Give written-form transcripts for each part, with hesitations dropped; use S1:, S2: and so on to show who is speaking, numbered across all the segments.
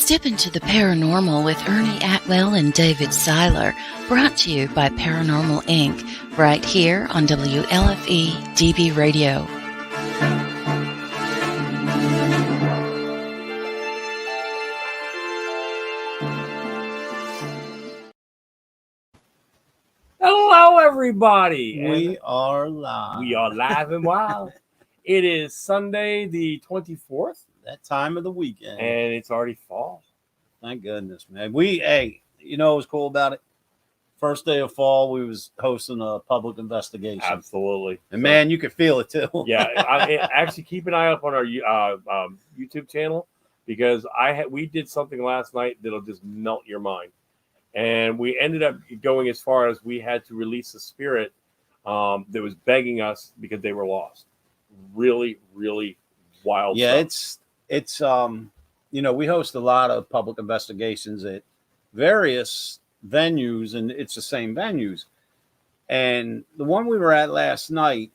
S1: Step into the paranormal with Ernie Atwell and David Seiler, brought to you by Paranormal Inc., right here on WLFE DB Radio.
S2: Hello, everybody.
S3: We are live.
S2: We are live and wild. It is Sunday, the 24th.
S3: That time of the weekend.
S2: And it's already fall.
S3: Thank goodness, man. You know what was cool about it? First day of fall, we was hosting a public investigation.
S2: Absolutely.
S3: And man, you could feel it too.
S2: Yeah. Actually, keep an eye up on our YouTube channel, because we did something last night that'll just melt your mind. And we ended up going as far as we had to release a spirit that was begging us because they were lost. Really, really wild.
S3: Yeah,
S2: stuff.
S3: it's we host a lot of public investigations at various venues, and it's the same venues. And the one we were at last night,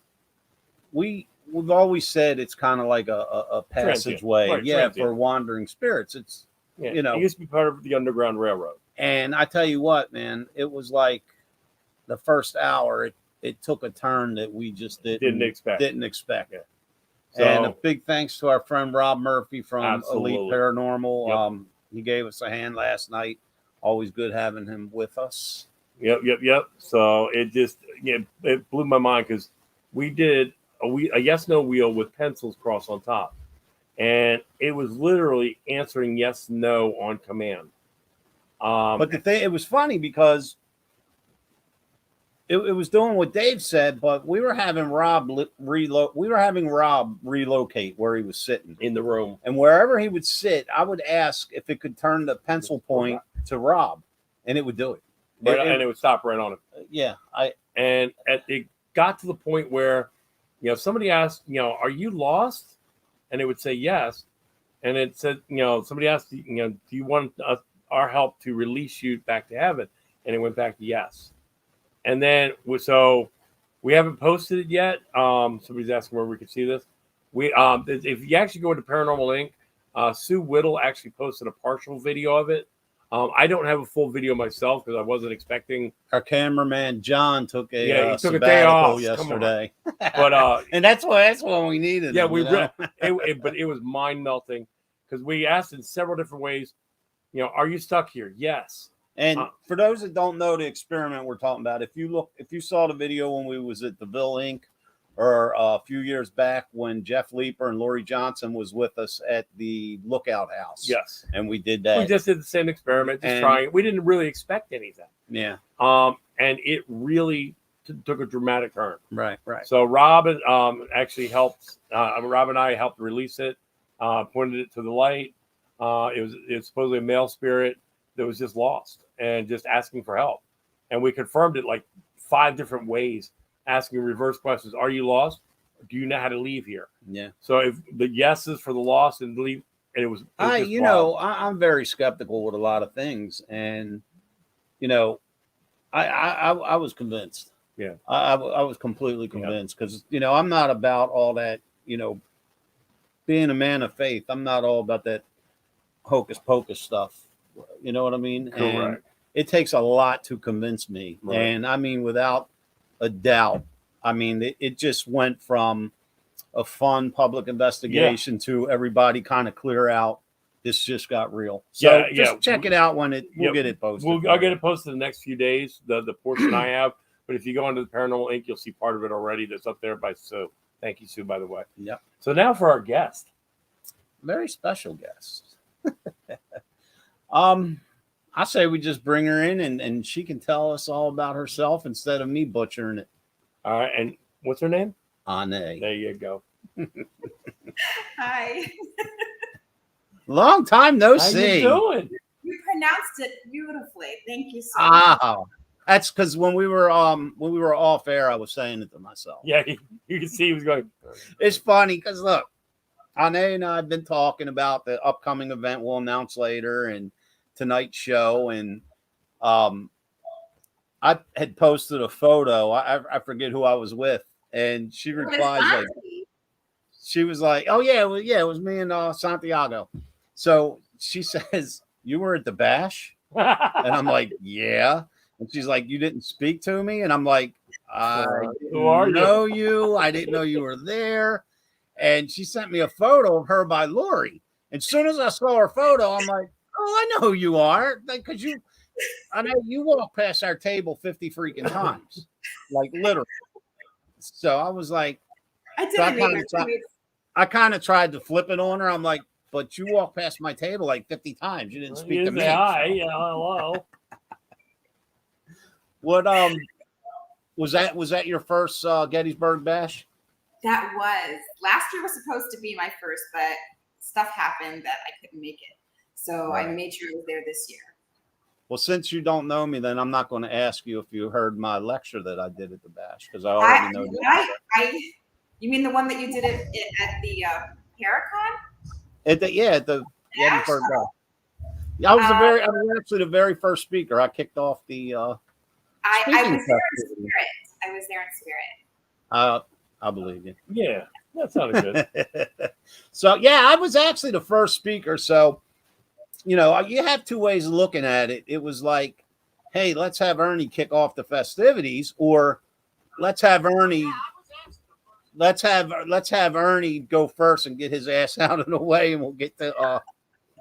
S3: we've always said it's kind of like a passageway, transient. For wandering spirits. It's it
S2: used to be part of the Underground Railroad.
S3: And I tell you what, man, it was like the first hour, it took a turn that we just didn't expect. Yeah. So, and a big thanks to our friend Rob Murphy from Elite Paranormal.
S2: Yep.
S3: He gave us a hand last night. Always good having him with us.
S2: Yep. So it just it blew my mind, because we did a yes/no wheel with pencils crossed on top, and it was literally answering yes/no on command.
S3: But the thing, it was funny because it was doing what Dave said, but we were having Rob relocate where he was sitting
S2: in the room,
S3: and wherever he would sit, I would ask if it could turn the pencil point to Rob, and it would do it.
S2: And it would stop right on him.
S3: Yeah,
S2: it got to the point where, somebody asked, are you lost? And it would say yes, and it said, somebody asked, do you want our help to release you back to heaven? And it went back to yes. And then so we haven't posted it yet. Somebody's asking where we could see this. If you actually go to Paranormal Inc., Sue Whittle actually posted a partial video of it. I don't have a full video myself because I wasn't expecting.
S3: Our cameraman John took a
S2: day off
S3: yesterday,
S2: but
S3: and that's what we needed.
S2: Yeah, but it was mind melting, because we asked in several different ways. Are you stuck here? Yes.
S3: And for those that don't know the experiment we're talking about, if you saw the video when we was at the Ville Inc., or a few years back when Jeff Leeper and Lori Johnson was with us at the Lookout House.
S2: Yes.
S3: And we did that.
S2: We just did the same experiment, trying. We didn't really expect anything.
S3: Yeah.
S2: And it really took a dramatic turn.
S3: Right.
S2: So Rob actually helped. Rob and I helped release it, pointed it to the light. It's supposedly a male spirit that was just lost and just asking for help. And we confirmed it like 5 different ways, asking reverse questions. Are you lost? Do you know how to leave here?
S3: Yeah.
S2: So if the yeses for the lost and leave, and it was
S3: I'm very skeptical with a lot of things. And, I was convinced.
S2: Yeah.
S3: I was completely convinced, because, I'm not about all that, being a man of faith. I'm not all about that hocus pocus stuff. You know what I mean?
S2: Correct.
S3: And it takes a lot to convince me.
S2: Right.
S3: And I mean, without a doubt, it just went from a fun public investigation to everybody kind of clear out. This just got real. So just check it out when we'll get it posted.
S2: I'll get it posted in the next few days, the portion I have. But if you go into the Paranormal Inc., you'll see part of it already that's up there by Sue. Thank you, Sue, by the way.
S3: Yep.
S2: So now for our guest.
S3: Very special guest. I say we just bring her in and she can tell us all about herself instead of me butchering it.
S2: All right. And what's her name?
S3: Onae.
S2: There you go.
S4: Hi.
S3: Long time no
S2: see.
S3: How
S2: you doing?
S4: You pronounced it beautifully. Thank you so much.
S3: Oh, that's because when we were off air, I was saying it to myself.
S2: Yeah, you can see he was going.
S3: It's funny because look, Onae and I have been talking about the upcoming event we'll announce later and tonight's show, and I had posted a photo. I forget who I was with, and she replies she was like, "Oh yeah, it was me and Santiago." So she says, you were at the bash? And I'm like, yeah. And she's like, you didn't speak to me? And I'm like, I
S2: who are
S3: didn't
S2: you?
S3: know you. I didn't know you were there. And she sent me a photo of her by Lori. And as soon as I saw her photo, I'm like, oh, I know who you are. Because I know you walk past our table 50 freaking times. Like literally. So I was like,
S4: I
S3: so
S4: didn't
S3: I kind of tried to flip it on her. I'm like, but you walked past my table like 50 times. You didn't speak to me.
S2: Hi, yeah, hello.
S3: What was that your first Gettysburg Bash?
S4: That was last year was supposed to be my first, but stuff happened that I couldn't make it. So
S3: Right.
S4: I made sure I was there this year.
S3: Well, since you don't know me, then I'm not going to ask you if you heard my lecture that I did at the Bash because I already know.
S4: You mean the one that you did it at the Paracon?
S3: At the Gettysburg Bash. Yeah, I was actually the very first speaker. I kicked off the.
S4: I was there in spirit. I was there in spirit.
S3: I believe you.
S2: Yeah, that sounded good.
S3: So yeah, I was actually the first speaker. So, you have two ways of looking at it. It was like, hey, let's have Ernie kick off the festivities, or let's have Ernie go first and get his ass out of the way, and we'll get to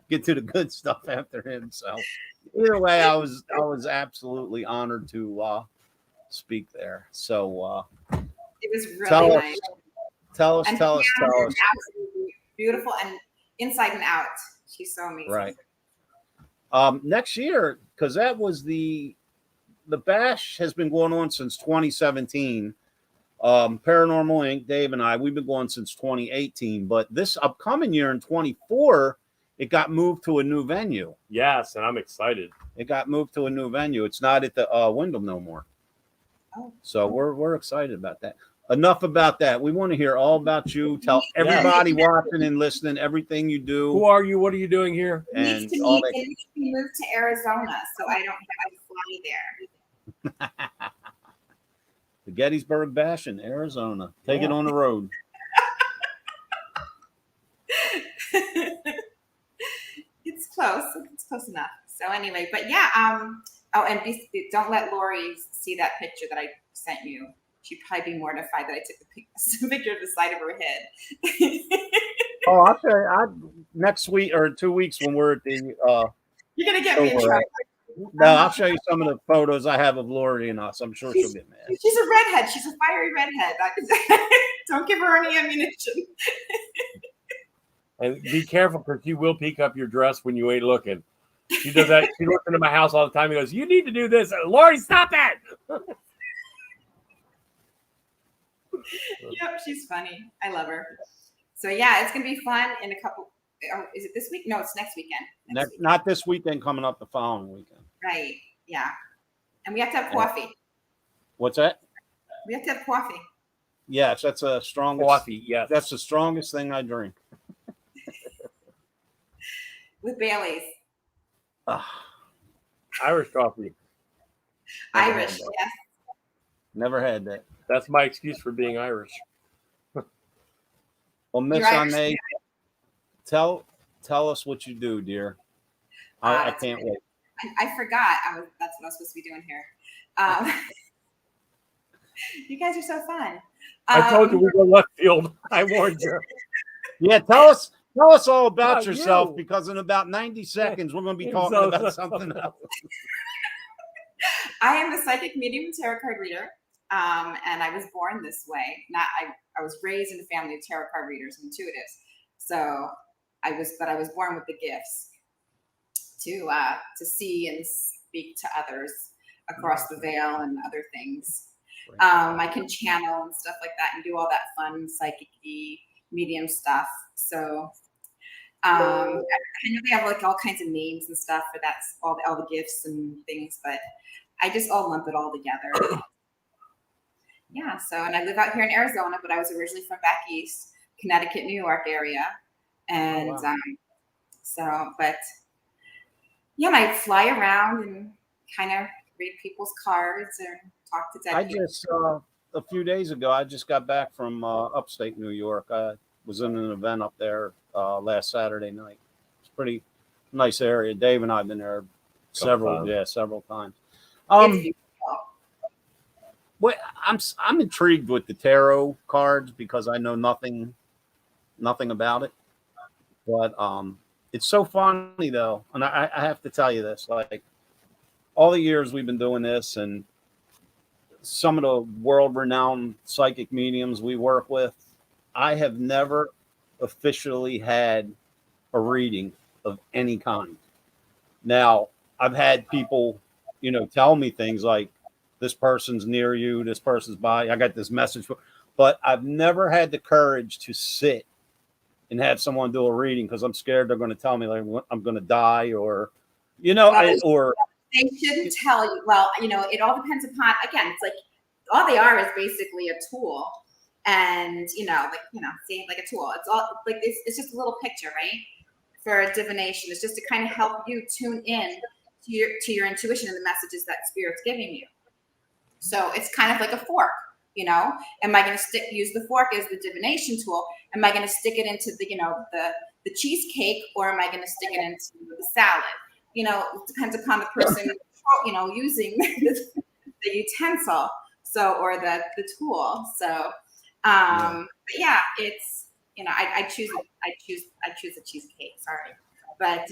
S3: the good stuff after him. So either way, I was absolutely honored to speak there. So
S4: it was really nice.
S3: Tell us.
S4: Absolutely beautiful and inside and out. She's so amazing.
S3: Right. Next year, because that was the Bash has been going on since 2017. Paranormal Inc., Dave and I, we've been going since 2018. But this upcoming year in 24, it got moved to a new venue.
S2: Yes, and I'm excited.
S3: It got moved to a new venue. It's not at the Wyndham no more.
S4: Oh.
S3: So we're excited about that. Enough about that. We want to hear all about you. Tell everybody watching and listening everything you do.
S2: Who are you? What are you doing here?
S3: And
S4: all that. We moved to Arizona, so I don't have to fly there.
S3: The Gettysburg Bash in Arizona. Take it on the road.
S4: It's close. It's close enough. So anyway, but yeah. And don't let Lori see that picture that I sent you. She'd probably be mortified that I took the picture of the side of her head.
S3: Oh, I'll show you. Next week or 2 weeks when we're at the.
S4: You're gonna get me in trouble.
S3: No, I'll show you some of the photos I have of Lori and us. I'm sure she'll get mad.
S4: She's a redhead. She's a fiery redhead. Don't give her any ammunition.
S2: And be careful because she will pick up your dress when you ain't looking. She does that. She looks into my house all the time. He goes, "You need to do this." Lori, stop that.
S4: Yep, she's funny. I love her. So yeah, it's gonna be fun in a couple. Is it this week? No, it's next weekend. Next weekend.
S3: Not this weekend. Coming up the following weekend.
S4: Right. Yeah. And we have to have coffee.
S3: What's that?
S4: We have to have coffee.
S3: Yes, that's a strongest
S2: coffee. Yes,
S3: that's the strongest thing I drink.
S4: With Bailey's.
S2: Irish coffee.
S4: Irish, yes.
S3: Never had that.
S2: That's my excuse for being Irish.
S3: Well, Miss Onae, tell us what you do, dear. I can't wait.
S4: I forgot. That's what I was supposed to be doing here. You guys are so fun.
S2: I told you we go left field. I warned you.
S3: Yeah, tell us all about yourself because in about 90 seconds we're going to be talking about something else.
S4: I am the psychic medium and tarot card reader, and I was born this way. I was raised in a family of tarot card readers and intuitives. So I was born with the gifts to see and speak to others across the veil and other things. I can channel and stuff like that and do all that fun psychic-y medium stuff. So I know they have like all kinds of names and stuff for that's all the gifts and things, but I just all lump it all together. Yeah. So, and I live out here in Arizona, but I was originally from back east, Connecticut, New York area, and but yeah, and I fly around and kind of read people's cards and talk to dead people.
S3: I just a few days ago, I just got back from upstate New York. I was in an event up there last Saturday night. It's Nice area. Dave and I have been there several times.
S4: It's beautiful.
S3: What I'm intrigued with the tarot cards because I know nothing about it. But it's so funny though, and I have to tell you this: like all the years we've been doing this, and some of the world-renowned psychic mediums we work with, I have never officially had a reading of any kind. Now, I've had people, tell me things like, this person's near you, this person's by, I got this message, but I've never had the courage to sit and have someone do a reading because I'm scared they're going to tell me like I'm going to die or, or
S4: they shouldn't tell you. Well, it all depends upon, again, it's like all they are is basically a tool. And, see, like a tool. It's all like it's just a little picture, right? For a divination. It's just to kind of help you tune in to your intuition and the messages that Spirit's giving you. So it's kind of like a fork, Am I going to use the fork as the divination tool? Am I going to stick it into the cheesecake, or am I going to stick it into the salad? It depends upon the person, using the utensil, or the tool. So, but yeah, it's I choose a cheesecake. Sorry, but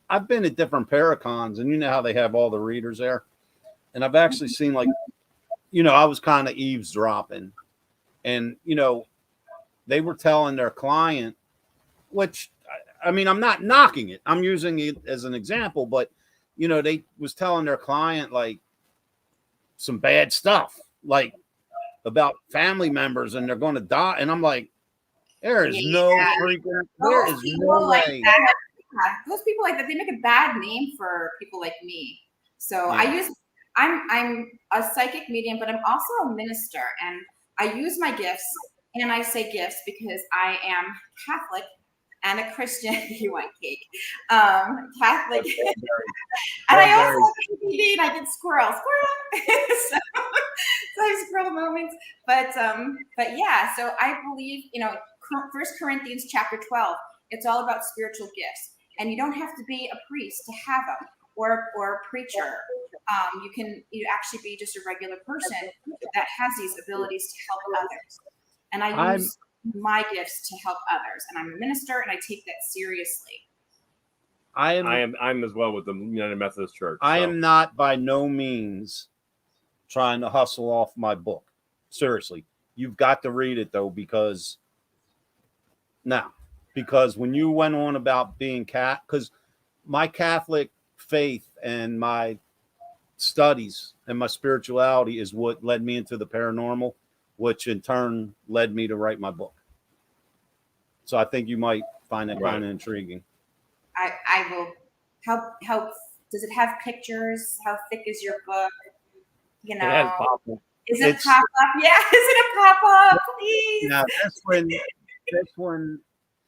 S3: I've been at different Paracons, and how they have all the readers there. And I've actually seen I was kind of eavesdropping, and, they were telling their client, which, I mean, I'm not knocking it. I'm using it as an example, but, they was telling their client like some bad stuff, like about family members and they're going to die. And I'm like, there is no way.
S4: Those people like that, they make a bad name for people like me. So yeah. I'm a psychic medium, but I'm also a minister, and I use my gifts, and I say gifts because I am Catholic and a Christian. If you want cake, Catholic, and I also have ADD, and I get squirrel. So I have squirrel moments, but yeah. So I believe, 1 Corinthians chapter 12. It's all about spiritual gifts, and you don't have to be a priest to have them, or a preacher. You actually be just a regular person that has these abilities to help others. And I use my gifts to help others. And I'm a minister, and I take that seriously.
S2: I'm as well with the United Methodist Church.
S3: I am not by no means trying to hustle off my book. Seriously, you've got to read it though, because when you went on about being because my Catholic faith and my studies and my spirituality is what led me into the paranormal, which in turn led me to write my book. So I think you might find that kind of intriguing.
S4: I will help. Does it have pictures? How thick is your book? Is it pop up? Yeah, is it a pop up? Please.
S3: Now this one,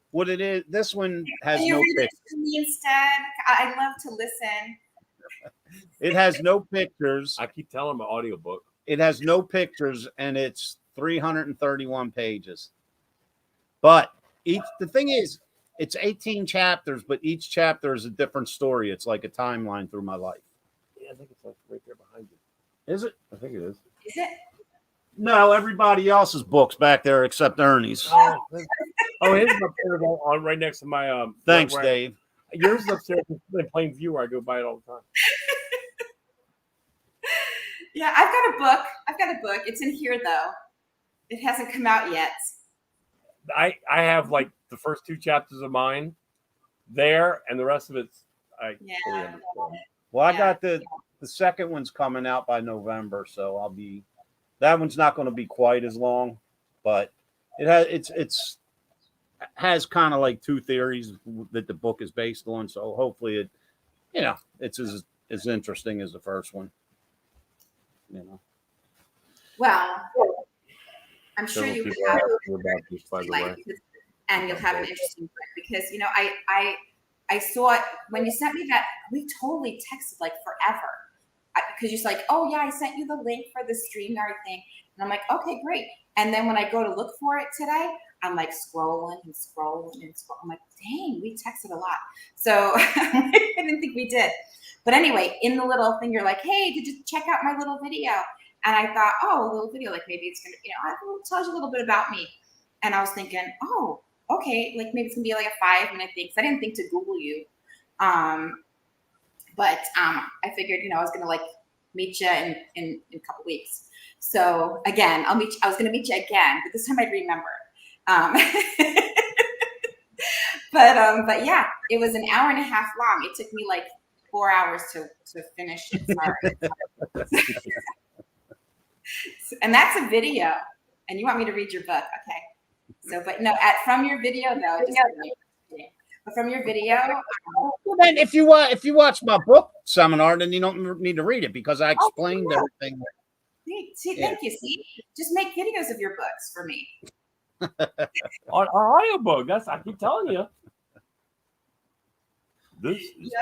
S3: what it is? This one has no pictures.
S4: To me instead, I love to listen.
S3: It has no pictures.
S2: I keep telling my audiobook.
S3: It has no pictures, and it's 331 pages. But the thing is, it's 18 chapters, but each chapter is a different story. It's like a timeline through my life.
S2: Yeah, I think it's like right there behind you.
S3: Is it?
S2: I think it is.
S4: Is it?
S3: No, everybody else's book's back there except Ernie's.
S2: Oh, his is upstairs on right next to my
S3: Thanks, Dave.
S2: Yours is upstairs in plain view where I go by it all the time.
S4: Yeah, I've got a book. It's in here though. It hasn't come out yet.
S2: I have like the first 2 chapters of mine there, and the rest of it's
S3: Well, I got the second one's coming out by November, so that one's not going to be quite as long, but it has kind of like 2 theories that the book is based on. So hopefully it's as interesting as the first one.
S4: Well, I'm sure you will have and you'll have an interesting book because I saw it when you sent me that. We totally texted like forever because you're like, oh yeah, I sent you the link for the StreamYard thing, and I'm like, okay, great. And then when I go to look for it today, I'm like scrolling and scrolling and scrolling. I'm like, dang, we texted a lot. So I didn't think we did. But anyway, in the little thing, you're like, hey, did you check out my little video? And I thought, oh, a little video, like maybe it's going to, it tells you a little bit about me. And I was thinking, oh, okay, like maybe it's going to be like a 5-minute thing. Because I didn't think to Google you. But I figured, I was going to like meet you in a couple weeks. So again, I was going to meet you again, but this time I'd remember. But yeah, it was an hour and a half long. It took me like 4 hours to finish it. Sorry. And that's a video. And you want me to read your book. Okay. So, but no, from your video though, but from your video.
S3: Well, then if you watch my book seminar, then you don't need to read it because I explained everything.
S4: See, thank you. See, just make videos of your books for me.
S2: On our audiobook. I keep telling you. This is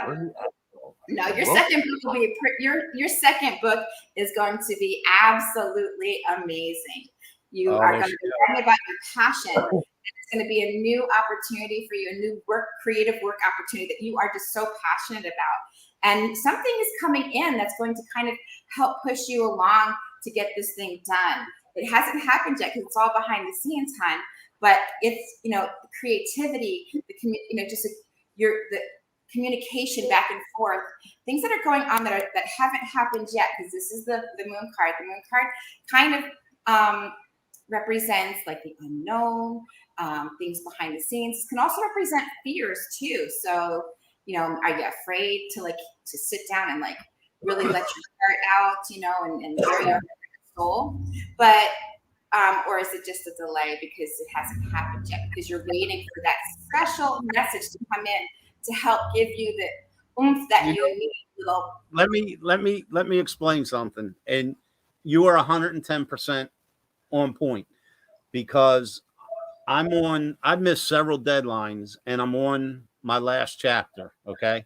S4: no, your second book will be your second book is going to be absolutely amazing. You are going to be writing about your passion. It's going to be a new opportunity for you, a new creative work opportunity that you are just so passionate about. And something is coming in that's going to kind of help push you along to get this thing done. It hasn't happened yet because it's all behind the scenes, hon. But it's creativity, the communication back and forth, things that are going on that haven't happened yet. Because this is the moon card. The moon card kind of represents like the unknown, things behind the scenes. It can also represent fears too. So are you afraid to sit down and like really let your heart out, and bare your soul? But or is it just a delay because it hasn't happened yet? Because you're waiting for that special message to come in to help give you the oomph that you need.
S3: Let me explain something. And you are 110% on point because I've missed several deadlines and I'm on my last chapter. Okay.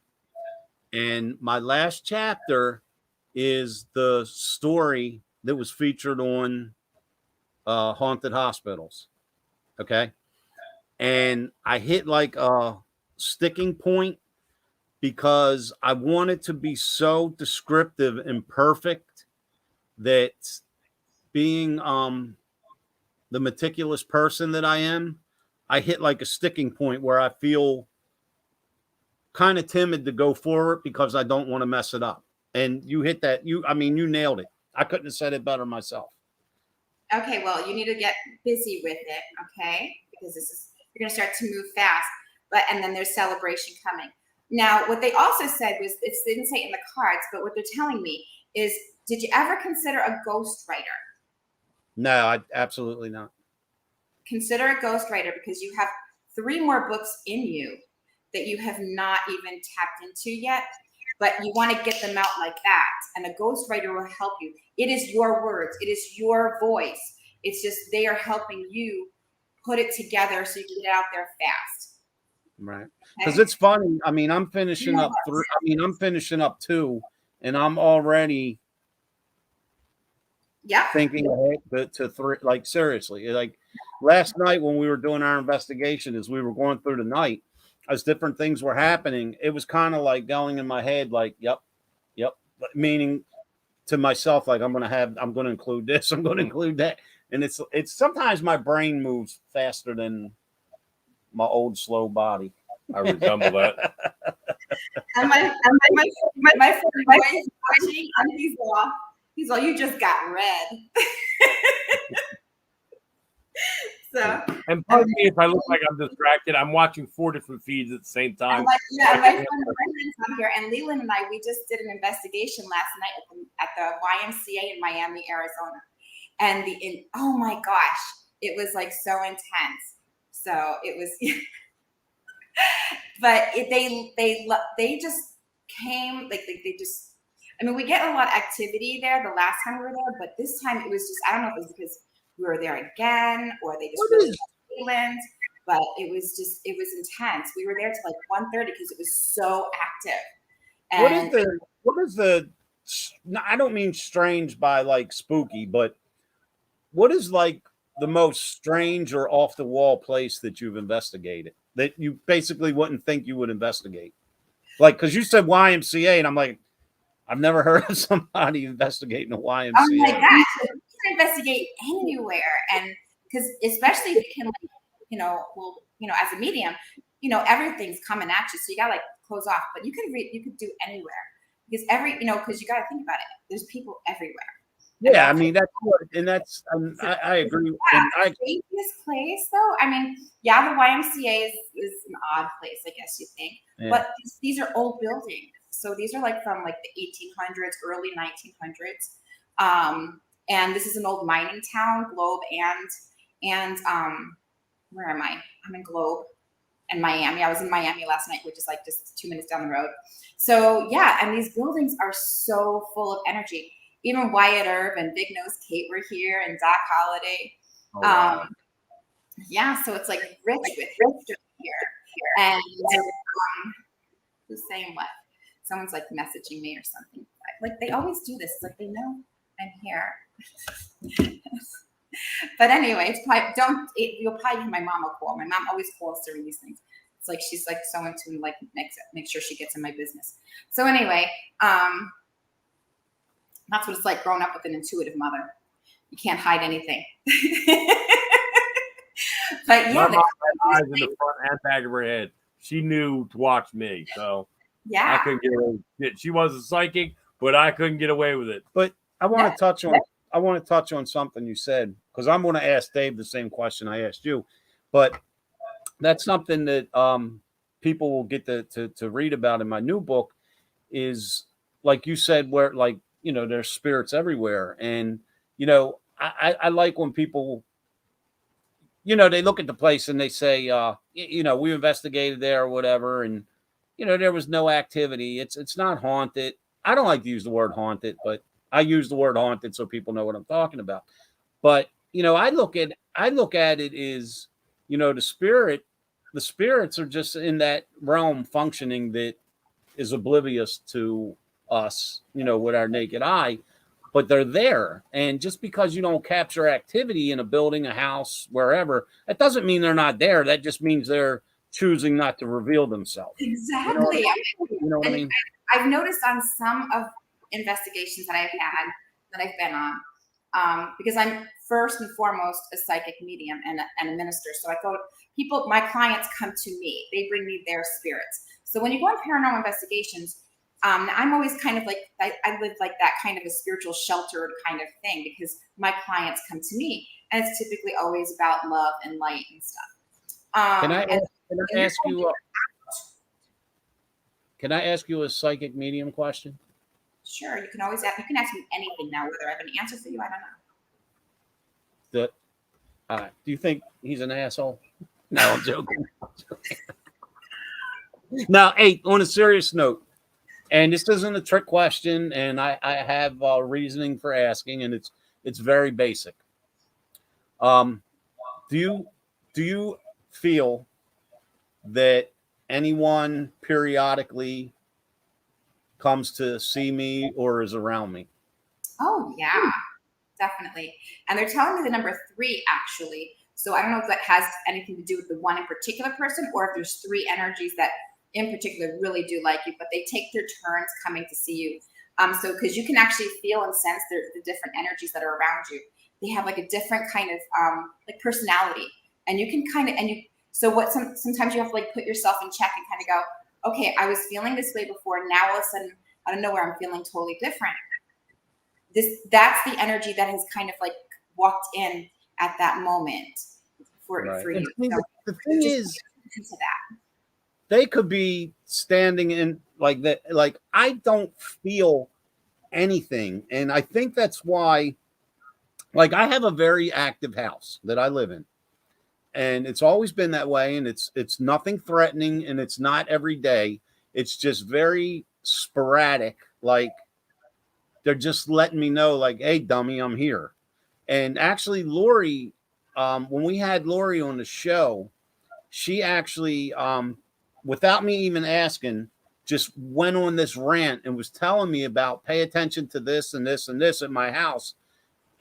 S3: And my last chapter is the story that was featured on Haunted Hospitals. Okay. And I hit like a sticking point because I wanted to be so descriptive and perfect that being the meticulous person that I am, I hit like a sticking point where I feel kind of timid to go forward because I don't want to mess it up. And you hit that. You nailed it. I couldn't have said it better myself.
S4: Okay, well, you need to get busy with it, okay? Because you're going to start to move fast. And then there's celebration coming. Now, what they also said was, they didn't say it in the cards, but what they're telling me is, did you ever consider a ghostwriter?
S3: No, absolutely not.
S4: Consider a ghostwriter because you have 3 more books in you that you have not even tapped into yet, but you want to get them out like that. And a ghostwriter will help you. It is your words. It is your voice. It's just they are helping you put it together so you can get out there fast.
S3: Right. Because it's funny. I mean, I'm finishing up 2 and I'm already thinking ahead to 3. Like seriously, like last night when we were doing our investigation, as we were going through the night, as different things were happening, it was kind of like going in my head, like, yep, meaning to myself, like I'm going to include this, I'm going to include that. And it's sometimes my brain moves faster than my old slow body.
S2: I resemble that.
S4: And my friend is watching, and he's all, you just got red. So,
S2: and pardon me if I look like I'm distracted. I'm watching 4 different feeds at the same time.
S4: My friend's on here, and Leland and I, we just did an investigation last night at the YMCA in Miami, Arizona, and oh my gosh, it was like so intense. So it was, but they just came like they just. I mean, we get a lot of activity there the last time we were there, but this time it was just, I don't know if it was because we were there again or they just really Leland, but it was intense. We were there till like 1:30 because it was so active. And
S3: what is the I don't mean strange by like spooky, but what is like the most strange or off the wall place that you've investigated that you basically wouldn't think you would investigate? Like, because you said YMCA, and I'm like, I've never heard of somebody investigating a YMCA.
S4: Oh my gosh, you can investigate anywhere, and because especially if you can, like, as a medium, everything's coming at you, so you gotta like close off. But you could do anywhere because because you gotta think about it. There's people everywhere.
S3: Yeah, I mean that's what, and that's I agree.
S4: Yeah,
S3: And
S4: the safest place, though. I mean, yeah, the YMCA is an odd place, I guess you think, but these are old buildings. So these are like from like the 1800s, early 1900s, and this is an old mining town, Globe, and where am I? I'm in Globe and Miami. I was in Miami last night, which is like just 2 minutes down the road. So yeah, and these buildings are so full of energy. Even Wyatt Earp and Big Nose Kate were here, and Doc Holliday.
S3: Oh, wow.
S4: Yeah, so it's like rich with rich here. And who's saying what? Someone's like messaging me or something. Like they always do this. It's like they know I'm here. But anyway, it's probably you'll probably hear my mom will call. My mom always calls during these things. It's like she's like so into and like make sure she gets in my business. So anyway, that's what it's like growing up with an intuitive mother. You can't hide anything. But yeah,
S2: my mom had eyes in the front and back of her head. She knew to watch me, so
S4: yeah,
S2: I couldn't get away with it. She was a psychic, but I couldn't get away with it.
S3: But I want to touch on something you said, because I'm going to ask Dave the same question I asked you. But that's something that people will get to read about in my new book. Is like you said, where like there's spirits everywhere, and I like when people they look at the place and they say we investigated there or whatever, and there was no activity. It's not haunted. I don't like to use the word haunted, but I use the word haunted so people know what I'm talking about. But I look at it as the spirits are just in that realm functioning that is oblivious to us, with our naked eye, but they're there. And just because you don't capture activity in a building, a house, wherever, that doesn't mean they're not there. That just means they're choosing not to reveal themselves.
S4: Exactly.
S3: You know what I mean?
S4: I've noticed on some of investigations that I've had, that I've been on, because I'm first and foremost a psychic medium and a minister. So my clients come to me. They bring me their spirits. So when you go on paranormal investigations, I'm always kind of like, I live like that kind of a spiritual sheltered kind of thing, because my clients come to me, and it's typically always about love and light and stuff.
S3: Can I ask you a psychic medium question?
S4: Sure, you can always ask. You can ask me anything now. Whether I have an answer for you, I don't
S3: know. Do you think he's an asshole? No, I'm joking. Now, hey, on a serious note, and this isn't a trick question, and I have reasoning for asking, and it's very basic. Do you feel that anyone periodically comes to see me or is around me?
S4: Oh yeah, definitely. And they're telling me the number 3 actually. So I don't know if that has anything to do with the one in particular person, or if there's 3 energies that in particular really do like you, but they take their turns coming to see you. So because you can actually feel and sense the different energies that are around you. They have like a different kind of like personality, and you can so what sometimes you have to like put yourself in check and kind of go, okay, I was feeling this way before. Now all of a sudden, I don't know where I'm feeling totally different. That's the energy that has kind of like walked in at that moment for you. So
S3: the thing is,
S4: into that.
S3: They could be standing in like that. Like I don't feel anything, and I think that's why. Like I have a very active house that I live in, and it's always been that way. And it's nothing threatening, and it's not every day. It's just very sporadic. Like they're just letting me know, like, "Hey, dummy, I'm here." And actually, Lori, when we had Lori on the show, she actually, without me even asking, just went on this rant and was telling me about pay attention to this and this and this at my house.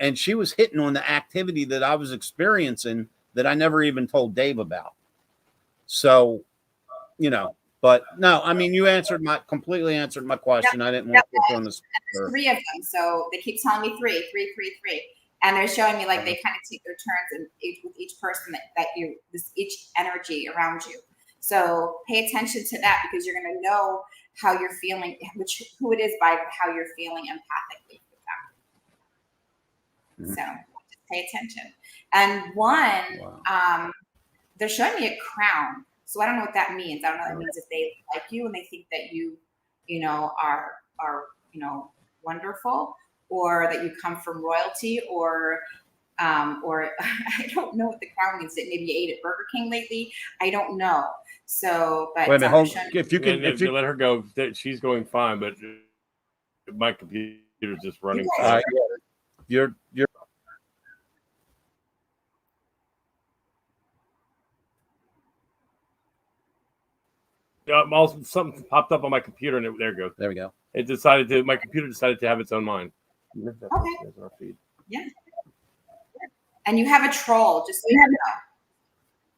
S3: and she was hitting on the activity that I was experiencing that I never even told Dave about. So, you know, but no, I mean, you completely answered my question. I didn't want to put you on the spot.
S4: There's 3 of them, so they keep telling me 3, 3, 3, 3, and they're showing me like they kind of take their turns and with each person each energy around you. So pay attention to that, because you're going to know how you're feeling, who it is by how you're feeling empathically with them. So just pay attention. And one, they're showing me a crown. So I don't know what that means. I don't know what that means, if they like you and they think that you know, are wonderful, or that you come from royalty, or I don't know what the crown means. That maybe you ate at Burger King lately. I don't know. So, but
S3: wait a minute, if you
S2: let her go, she's going fine, but my computer's just running.
S3: You're
S2: also, something popped up on my computer, and there it goes.
S3: There we go.
S2: My computer decided to have its own mind.
S4: Okay. Yeah. And you have a troll, just so you know.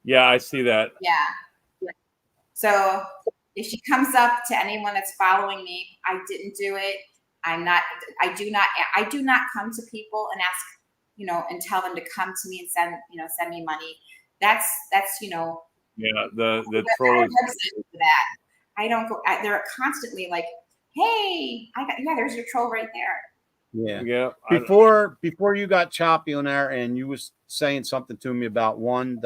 S2: Yeah, I see that.
S4: Yeah. So if she comes up to anyone that's following me, I didn't do it. I do not come to people and ask, and tell them to come to me and send me money. That's
S2: Yeah, the troll is
S4: that. I don't go. They're constantly like, "Hey, there's your troll right there."
S2: Yeah.
S3: Before you got choppy on there, and you was saying something to me about one.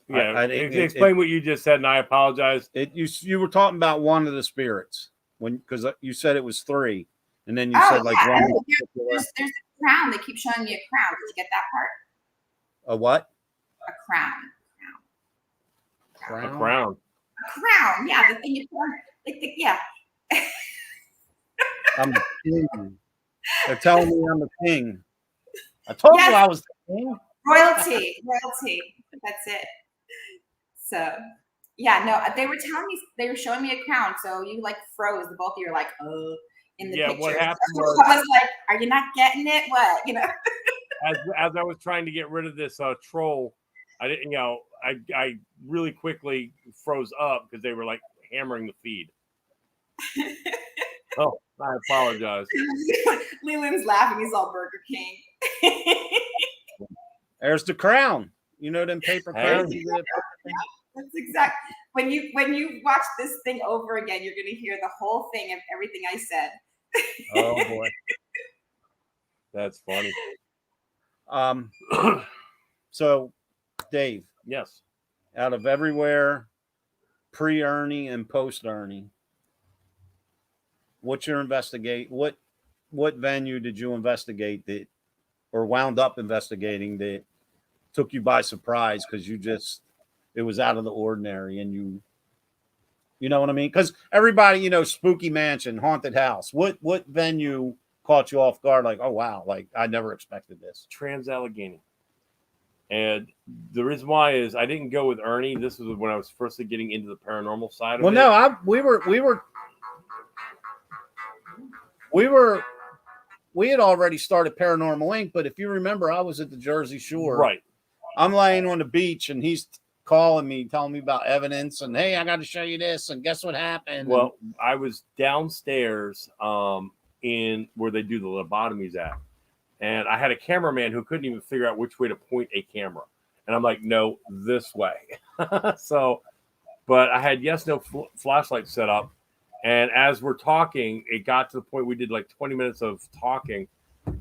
S2: Explain what you just said, and I apologize.
S3: You were talking about one of the spirits because you said it was 3, and then you said like one.
S4: There's a crown. They keep showing me a crown. Did you get that part?
S3: A what?
S4: A crown.
S2: A crown.
S4: A crown. Yeah, the thing you put on. Yeah.
S3: I'm the king. They're telling me I'm the king. I told you I was the king.
S4: Royalty. That's it. So, yeah, no, they were showing me a crown. So you like froze. The both of you were like, in the picture.
S2: What happened
S4: was, I was like, are you not getting it? What?
S2: As I was trying to get rid of this troll, I didn't, I really quickly froze up because they were like hammering the feed. Oh, I apologize.
S4: Leland's laughing. He's all Burger King.
S3: There's the crown. You know them paper crowns.
S4: That's exact. When you watch this thing over again, you're going to hear the whole thing of everything I said.
S3: Oh boy,
S2: that's funny.
S3: So, Dave.
S2: Yes.
S3: Out of everywhere, pre-Ernie and post-Ernie, what's your investigate? What venue did you investigate that, or wound up investigating that took you by surprise because it was out of the ordinary, and you know what I mean? Because everybody, spooky mansion, haunted house. What venue caught you off guard? Like, oh wow, like I never expected this.
S2: Trans-Allegheny. And the reason why is I didn't go with Ernie. This was when I was first getting into the paranormal side of it.
S3: Well, no, we had already started Paranormal Inc., but if you remember, I was at the Jersey Shore.
S2: Right.
S3: I'm laying on the beach, and he's calling me, telling me about evidence, and hey, I got to show you this, and guess what happened?
S2: Well, I was downstairs in where they do the lobotomies at. And I had a cameraman who couldn't even figure out which way to point a camera. And I'm like, no, this way. But I had no flashlight set up. And as we're talking, it got to the point we did like 20 minutes of talking.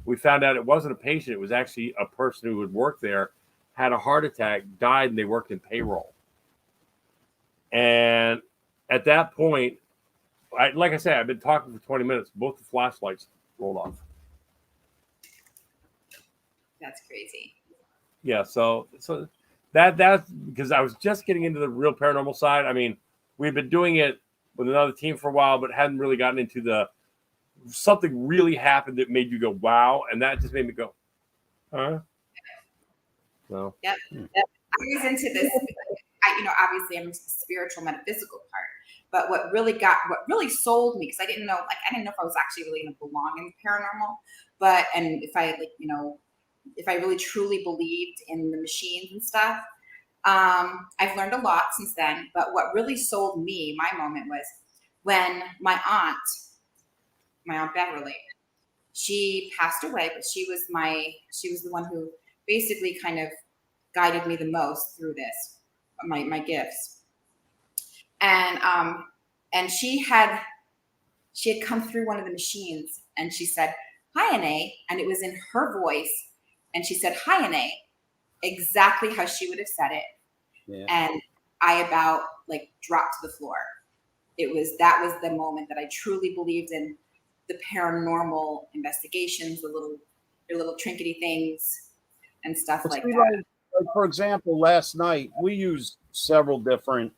S2: We found out it wasn't a patient. It was actually a person who would work there, had a heart attack, died, and they worked in payroll. And at that point, like I said, I've been talking for 20 minutes. Both the flashlights rolled off.
S4: That's crazy.
S2: Yeah, so that's because I was just getting into the real paranormal side. I mean, we've been doing it with another team for a while, but hadn't really gotten into something really happened that made you go, wow, and that just made me go, huh? So.
S4: Yep. I was into this. Obviously I'm into the spiritual metaphysical part, But what really sold me, because I didn't know if I was actually really going to belong in paranormal, and if I if I really truly believed in the machines and stuff. I've learned a lot since then, but what really sold me, my moment, was when my aunt Beverly, she passed away, but she was the one who basically kind of guided me the most through this, my gifts. And she had come through one of the machines, and she said, "Hi, Onae," and it was in her voice, and she said, "Hi, Onae," exactly how she would have said it.
S3: Yeah.
S4: And I about dropped to the floor. That was the moment that I truly believed in the paranormal investigations, the little trinkety things and stuff like that.
S3: Like, for example, last night we used several different,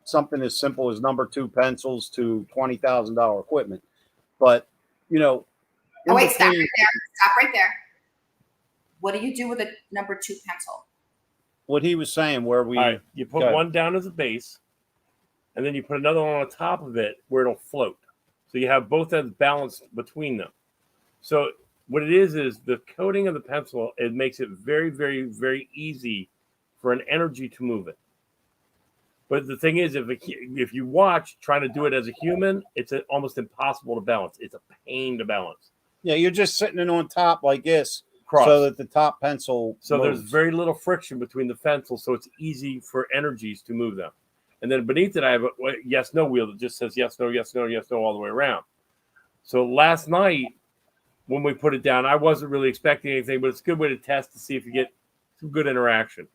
S3: something as simple as number 2 pencils to $20,000 equipment. But,
S4: oh wait, stop right there. What do you do with a number 2 pencil?
S3: What he was saying, where
S2: you put one down as a base, and then you put another one on top of it where it'll float. So you have both ends balanced between them. So what it is the coating of the pencil, it makes it very, very, very easy for an energy to move it. But the thing is, if you watch trying to do it as a human, it's almost impossible to balance. It's a pain to balance.
S3: Yeah, you're just sitting it on top like this,
S2: Cross.
S3: so that the top pencil moves.
S2: There's very little friction between the pencils, so it's easy for energies to move them. And then beneath it, I have a yes/no wheel that just says yes, no, yes, no, yes, no, all the way around. So last night, when we put it down, I wasn't really expecting anything, but it's a good way to test to see if you get some good interaction.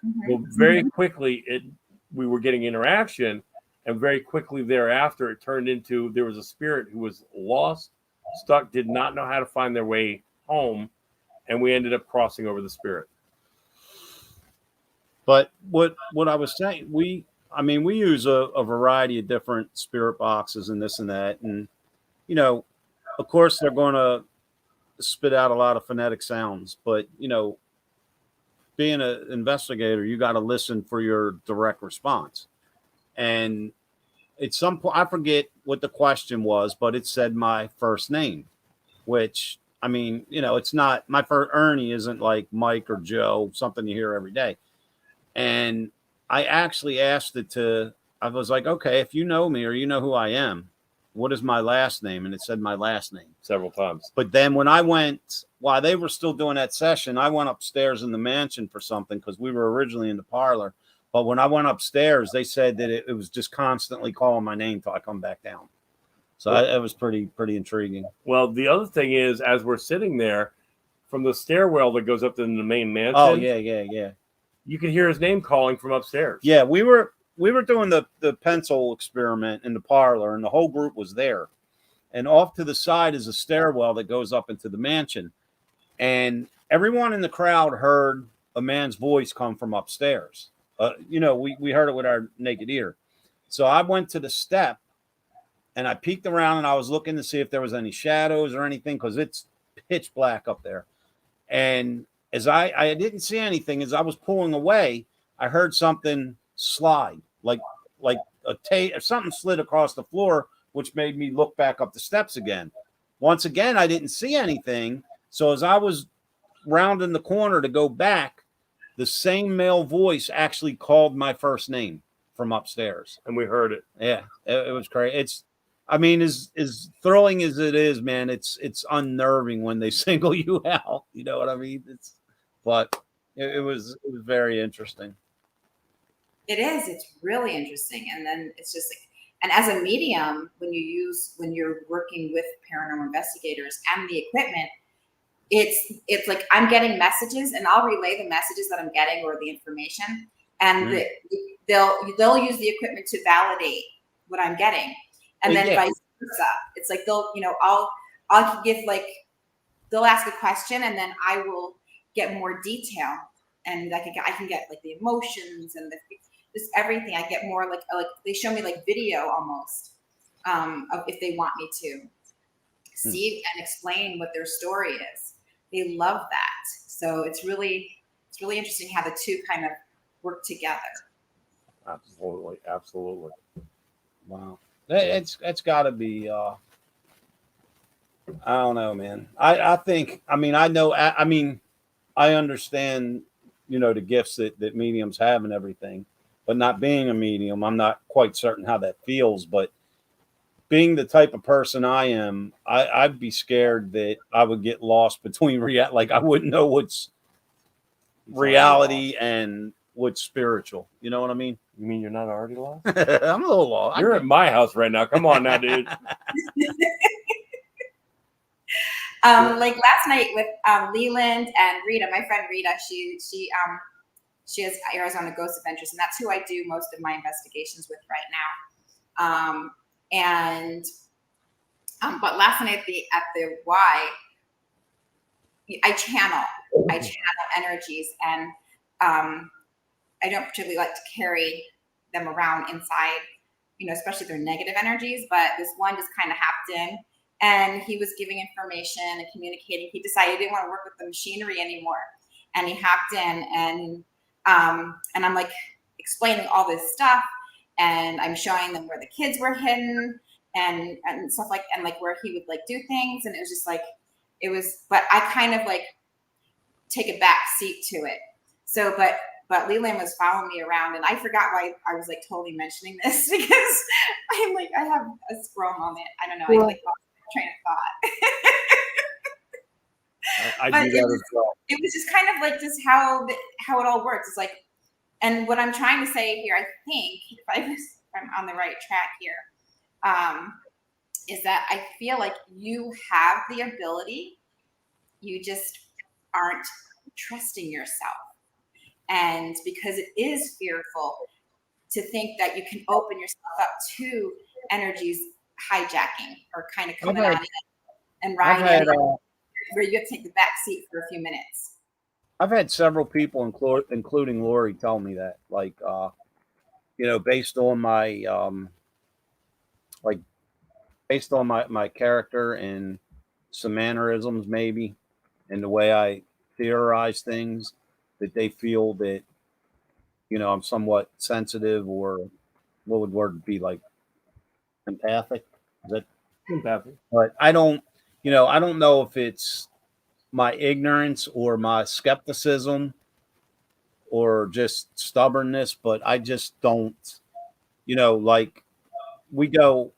S2: Mm-hmm. Well, very quickly, we were getting interaction, and very quickly thereafter, it turned into there was a spirit who was lost, stuck, did not know how to find their way home, and we ended up crossing over the spirit.
S3: But what I was saying, we use a variety of different spirit boxes and this and that. And, of course, they're going to spit out a lot of phonetic sounds. But, being an investigator, you got to listen for your direct response. And at some point, I forget what the question was, but it said my first name, which, it's not, my first Ernie isn't like Mike or Joe, something you hear every day. And I actually asked I was like, okay, if you know me or you know who I am, what is my last name? And it said my last name
S2: several times.
S3: But then when I went, while they were still doing that session, I went upstairs in the mansion for something because we were originally in the parlor. But when I went upstairs, they said that it was just constantly calling my name till I come back down. So it was pretty intriguing.
S2: Well, the other thing is, as we're sitting there, from the stairwell that goes up to the main mansion.
S3: Oh, yeah.
S2: You can hear his name calling from upstairs.
S3: Yeah, we were doing the pencil experiment in the parlor, and the whole group was there. And off to the side is a stairwell that goes up into the mansion. And everyone in the crowd heard a man's voice come from upstairs. We heard it with our naked ear. So I went to the step, and I peeked around, and I was looking to see if there was any shadows or anything, because it's pitch black up there. And as I didn't see anything, as I was pulling away, I heard something slide, like something slid across the floor, which made me look back up the steps again. Once again, I didn't see anything. So as I was rounding the corner to go back, the same male voice actually called my first name from upstairs.
S2: And we heard it.
S3: Yeah, it was crazy. It's, as thrilling as it is, man, it's unnerving when they single you out. You know what I mean? But it was very interesting.
S4: It is. It's really interesting. And then it's just and as a medium, when you're working with paranormal investigators and the equipment, it's like I'm getting messages, and I'll relay the messages that I'm getting or the information, and they'll use the equipment to validate what I'm getting, and then vice versa. It's like I'll give they'll ask a question, and then I will get more detail, and I can get the emotions and just everything. I get more like they show me video almost of if they want me to see and explain what their story is. They love that. So it's really interesting how the two kind of work together.
S2: Absolutely.
S3: Wow. It's got to be. I don't know, man. I think. I mean, I know. I mean, I understand. The gifts that mediums have and everything, but not being a medium, I'm not quite certain how that feels. But being the type of person I am, I'd be scared that I would get lost between like I wouldn't know what's reality and what's spiritual. You know what I mean?
S2: You mean you're not already lost?
S3: I'm a little lost.
S2: You're at my house right now. Come on now, dude.
S4: Like last night with Leland and Rita, my friend Rita, she has Arizona Ghost Adventures, and that's who I do most of my investigations with right now. But last night at the Y, I channel energies, and I don't particularly like to carry them around inside, especially their negative energies. But this one just kind of hopped in, and he was giving information and communicating. He decided he didn't want to work with the machinery anymore, and he hopped in, and I'm like explaining all this stuff, and I'm showing them where the kids were hidden and stuff and where he would like do things, and it was just like but I kind of like take a back seat to it. So, but Leland was following me around, and I forgot why I was like totally mentioning this because I'm like I have a squirrel moment. I don't know. I like lost my train of thought.
S2: I do that as well.
S4: It was just kind of like just how it all works. It's like, and what I'm trying to say here, I think, if I'm on the right track here, is that I feel like you have the ability, you just aren't trusting yourself. And because it is fearful to think that you can open yourself up to energies hijacking or kind of coming on in and riding where you have to take the back seat for a few minutes.
S3: I've had several people, including Lori, tell me that, like, based on my character and some mannerisms, maybe, and the way I theorize things, that they feel that, I'm somewhat sensitive, or what would word be, like empathic? Is that
S2: empathic?
S3: But I don't know if it's my ignorance or my skepticism or just stubbornness, but I just don't, like we go,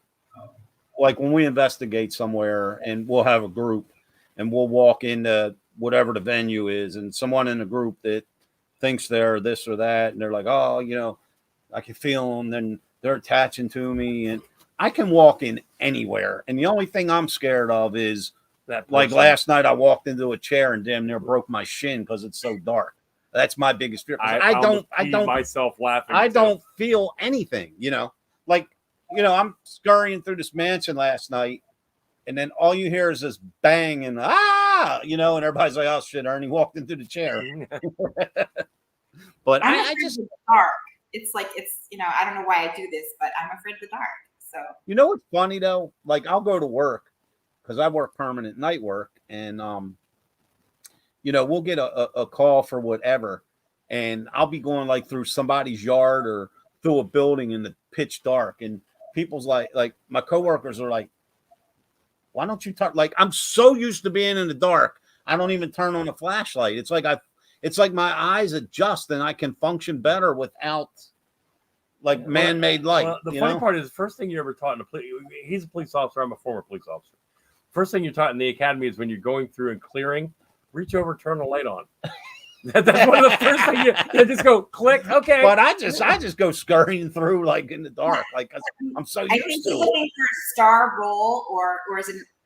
S3: like when we investigate somewhere and we'll have a group and we'll walk into whatever the venue is, and someone in the group that thinks they're this or that, and they're like, oh, I can feel them, then they're attaching to me, and I can walk in anywhere. And the only thing I'm scared of is that, like last night, I walked into a chair and damn near broke my shin because it's so dark. That's my biggest fear. I don't
S2: myself laughing.
S3: I don't feel anything, I'm scurrying through this mansion last night, and then all you hear is this bang and and everybody's like, oh shit, Ernie walked into the chair. But I just
S4: dark. It's like I don't know why I do this, but I'm afraid of the dark. So
S3: what's funny though? Like I'll go to work because I work permanent night work, and we'll get a call for whatever, and I'll be going like through somebody's yard or through a building in the pitch dark, and people's like my coworkers are like, why don't you talk? Like I'm so used to being in the dark, I don't even turn on a flashlight. It's like my eyes adjust and I can function better without like man-made light.
S2: Well, the funny part is the first thing you ever taught in he's a police officer, I'm a former police officer. First thing you're taught in the academy is when you're going through and clearing, reach over, turn the light on. That's one of the first things you just go click. Okay.
S3: But I just go scurrying through like in the dark. Like I'm so used to it.
S4: I think you're looking for a star role or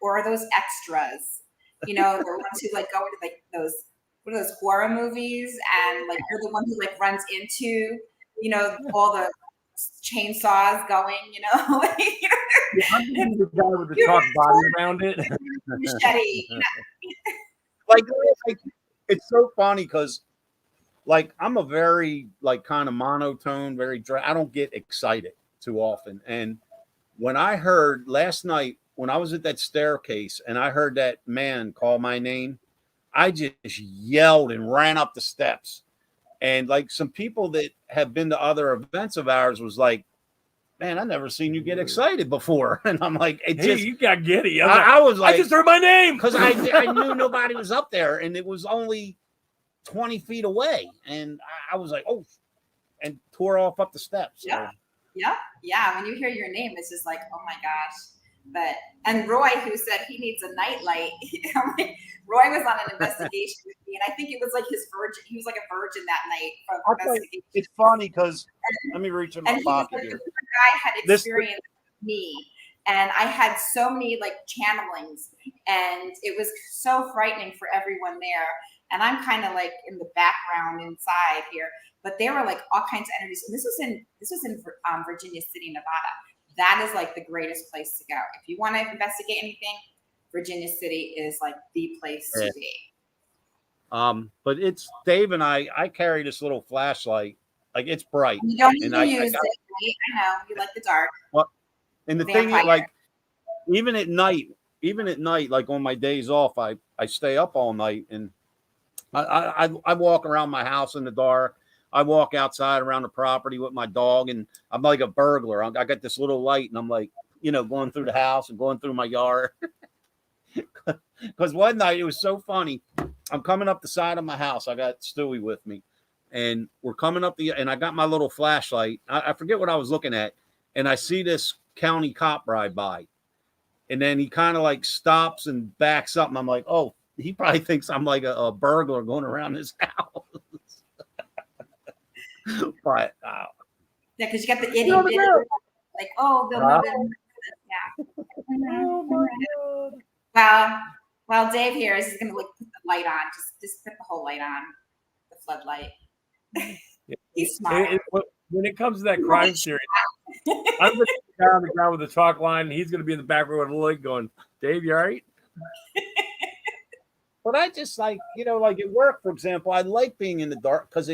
S4: are those extras? The ones who like go into like those what are those horror movies, and like you're the one who like runs into all the chainsaws going,
S2: I'm the guy with the chalk body around it.
S4: Machete.
S3: Like it's so funny because like I'm a very like kind of monotone, very dry. I don't get excited too often. And when I heard last night when I was at that staircase and I heard that man call my name, I just yelled and ran up the steps. And like some people that have been to other events of ours was like, man, I never seen you get excited before. And I'm like,
S2: You got giddy.
S3: I was like,
S2: I just heard my name
S3: because I knew nobody was up there, and it was only 20 feet away, and I was like, oh, and tore off up the steps. So.
S4: Yeah. When you hear your name, it's just like, oh my gosh. And Roy, who said he needs a nightlight, Roy was on an investigation with me, and I think it was like his virgin. He was like a virgin that night from investigation.
S3: It's funny because let me reach in my pocket here.
S4: The guy had experienced me, and I had so many like channelings, and it was so frightening for everyone there. And I'm kind of like in the background inside here, but there were like all kinds of energies. And this was in Virginia City, Nevada. That is like the greatest place to go if you want to investigate anything. Virginia City is like the place to be.
S3: But it's Dave and I carry this little flashlight, like it's bright.
S4: You don't need to use it. I know you like the dark.
S3: Well, and the thing is, like, even at night, like on my days off, I stay up all night, and I walk around my house in the dark. I walk outside around the property with my dog, and I'm like a burglar. I got this little light, and I'm like, going through the house and going through my yard. Because one night it was so funny. I'm coming up the side of my house. I got Stewie with me, and we're coming up and I got my little flashlight. I forget what I was looking at, and I see this county cop ride by, and then he kind of like stops and backs up, and I'm like, oh, he probably thinks I'm like a burglar going around his house. But
S4: yeah, because you got the itty bitty, like, oh, they'll know them. Yeah.
S3: Oh my God.
S4: Well, Dave here is going to put the light on. Just put the whole light on, the floodlight. He's smart.
S2: When it comes to that crime series, I'm going to be on the ground with the chalk line, and he's going to be in the back row with a light going, Dave, you all right?
S3: But I just like, like at work, for example, I like being in the dark because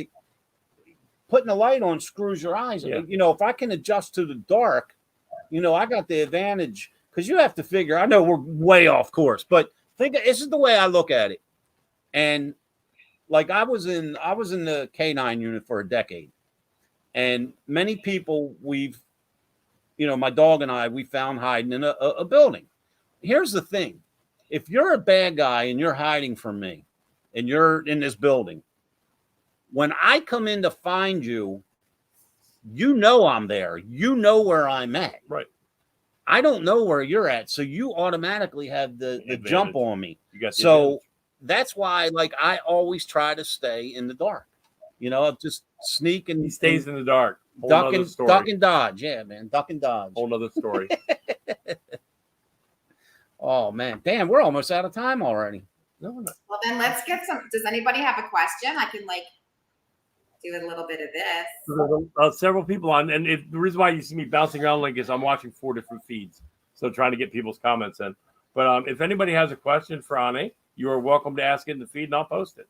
S3: putting a light on screws your eyes. Yeah. If I can adjust to the dark, I got the advantage because you have to figure. I know we're way off course, but this is the way I look at it. And like I was in the K9 unit for a decade, and many people my dog and I, we found hiding in a building. Here's the thing: if you're a bad guy and you're hiding from me, and you're in this building, when I come in to find you, I'm there. You know where I'm at.
S2: Right.
S3: I don't know where you're at, so you automatically have the jump on me.
S2: You got
S3: so that's why, like, I always try to stay in the dark. Just sneak and
S2: he stays in the dark.
S3: Duck and dodge. Yeah, man, duck and dodge.
S2: Whole nother story.
S3: Oh man, damn, we're almost out of time already.
S2: No, we're not.
S4: Well, then let's get some. Does anybody have a question? I can do a little bit of this.
S2: Several people on, and the reason why you see me bouncing around like this, I'm watching 4 different feeds, so trying to get people's comments in. But if anybody has a question for Onae, you are welcome to ask it in the feed, and I'll post it.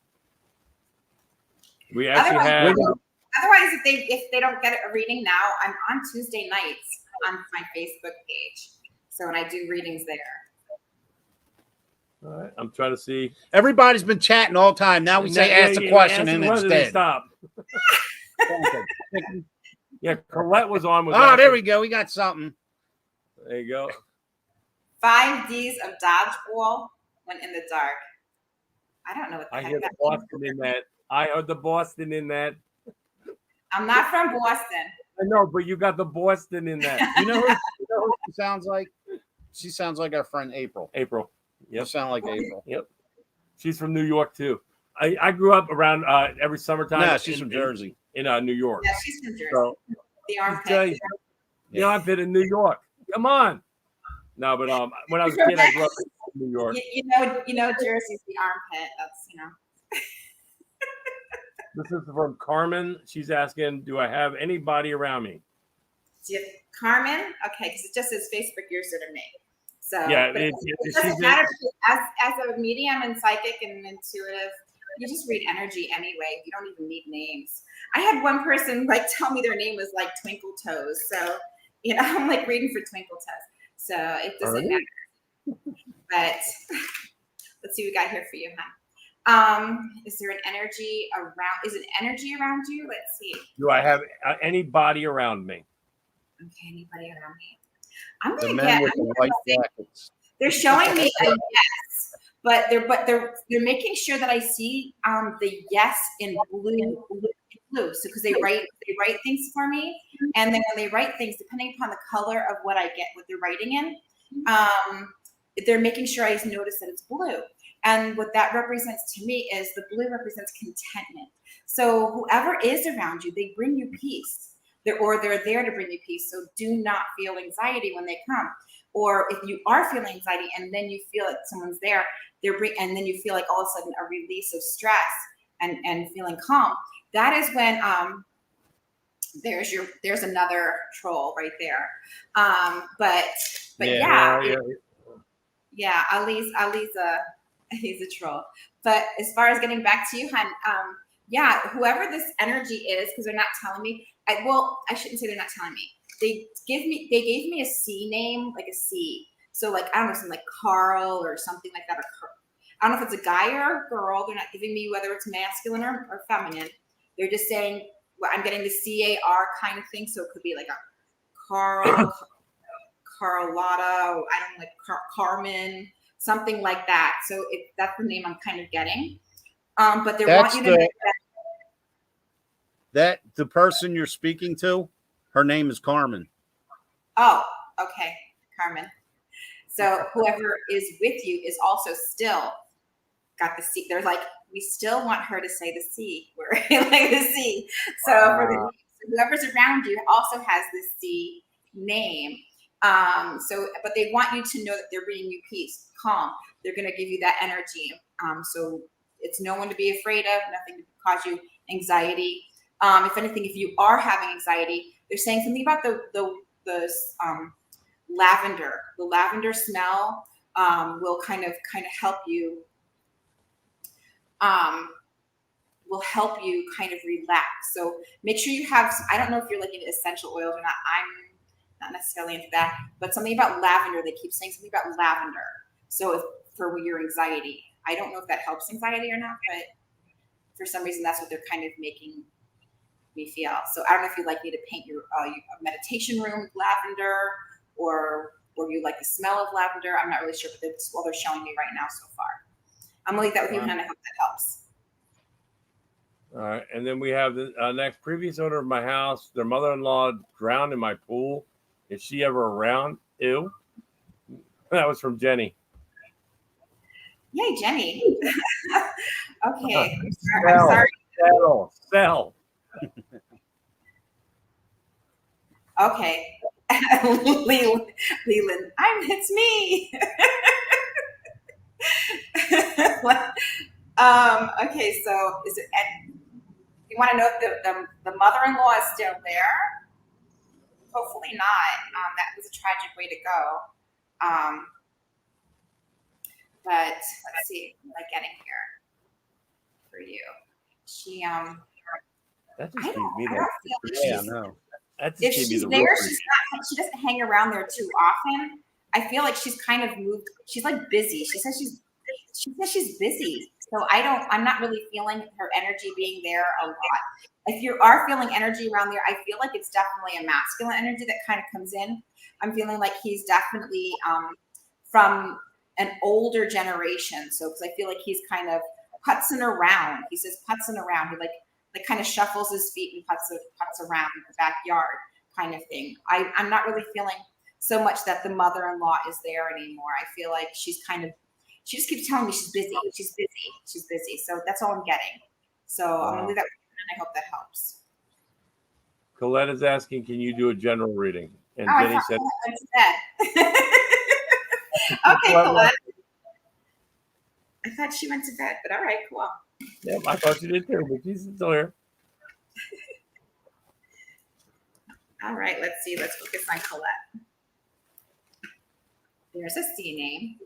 S2: We actually have.
S4: Otherwise, if they don't get a reading now, I'm on Tuesday nights on my Facebook page, so when I do readings there.
S2: All right, I'm trying to see.
S3: Everybody's been chatting all the time. Now we say ask a question and it's dead.
S2: Stop. Yeah, Colette was on with.
S3: There we go. We got something.
S2: There you go.
S4: 5 Ds of dodgeball when in the dark. I don't know what the
S2: I
S4: heck
S2: hear the Boston in that. I heard the Boston in that.
S4: I'm not from Boston.
S2: I know, but you got the Boston in that.
S3: You know who she sounds like? She sounds like our friend April.
S2: Yep.
S3: You sound like April.
S2: Yep. She's from New York too. I grew up around every summertime.
S3: Yeah, she's from Jersey.
S2: In New York.
S4: Yeah, she's from Jersey.
S2: So,
S4: the armpit.
S2: The armpit in New York. Come on. No, but when I was a kid, I grew up in New York.
S4: You know, Jersey's the armpit. That's
S2: This is from Carmen. She's asking, do I have anybody around me?
S4: Carmen? Okay, because it just says Facebook username. So
S2: yeah,
S4: it doesn't matter. As a medium and psychic and intuitive, you just read energy anyway. You don't even need names. I had one person tell me their name was Twinkle Toes. So, I'm reading for Twinkle Toes. So it doesn't matter. But let's see what we got here for you, huh? Is there an energy around? Is an energy around you? Let's see.
S2: Do I have anybody around me?
S4: Okay, anybody around me? I'm
S3: The
S4: gonna
S3: men
S4: get.
S3: with the white jackets.
S4: They're showing me a yes, but they're making sure that I see the yes in blue. So because they write things for me, and then when they write things, depending upon the color of what I get, what they're writing in, they're making sure I notice that it's blue. And what that represents to me is the blue represents contentment. So whoever is around you, they bring you peace. They're there to bring you peace. So do not feel anxiety when they come. Or if you are feeling anxiety and then you feel like someone's there, and then you feel like all of a sudden a release of stress and feeling calm. That is when there's another troll right there. But yeah, he's a troll. But as far as getting back to you, hon, yeah, whoever this energy is, because they're not telling me. I shouldn't say they're not telling me. They gave me a C name, like a C. So like I don't know, something like Carl or something like that. Or I don't know if it's a guy or a girl. They're not giving me whether it's masculine or feminine. They're just saying, well, I'm getting the CAR kind of thing. So it could be like a Carl, Carlotta, I don't know, like Carmen, something like that. So that's the name I'm kind of getting. But they want you to know
S3: that the person you're speaking to, her name is Carmen.
S4: Oh, okay, Carmen. So whoever is with you is also still got the C. They're like, we still want her to say the C. We're like the C. So whoever's around you also has the C name. But they want you to know that they're bringing you peace, calm. They're going to give you that energy. So it's no one to be afraid of, nothing to cause you anxiety. If anything, if you are having anxiety, they're saying something about the lavender. The lavender smell will kind of help you. Will help you kind of relax. So make sure you have. I don't know if you're like into essential oils or not. I'm not necessarily into that, but something about lavender. They keep saying something about lavender. So for your anxiety, I don't know if that helps anxiety or not, but for some reason that's what they're kind of making me feel. So I don't know if you'd like me to paint your meditation room with lavender, or you like the smell of lavender. I'm not really sure, but that's what they're showing me right now so far. I'm gonna leave that with you, and I hope that helps.
S2: All right, and then we have the next previous owner of my house. Their mother-in-law drowned in my pool. Is she ever around? Ew. That was from Jenny.
S4: Yay, Jenny. Okay. I'm sorry.
S2: Sell.
S4: Okay. Leland, it's me. Okay, so you want to know if the mother-in-law is still there? Hopefully not. That was a tragic way to go. But let's see what am I getting here for you. She
S2: that just gave me
S4: if she's there, she doesn't hang around there too often. I feel like she's kind of moved. She's like busy. She says she's busy. So I'm not really feeling her energy being there a lot. If you are feeling energy around there, I feel like it's definitely a masculine energy that kind of comes in. I'm feeling like he's definitely from an older generation. So because I feel like he's kind of putzing around. He says putzing around. He like kind of shuffles his feet and putts around in the backyard kind of thing. I'm not really feeling so much that the mother-in-law is there anymore. I feel like she just keeps telling me she's busy. She's busy. So that's all I'm getting. So I'm gonna leave that with you, and I hope that helps.
S2: Colette is asking, can you do a general reading? And Jenny said,
S4: okay, Colette. I thought she went to bed, but all right, cool.
S2: Yep, I thought you did too, but she's still here.
S4: All right, let's see. Let's focus on Colette. There's a C name.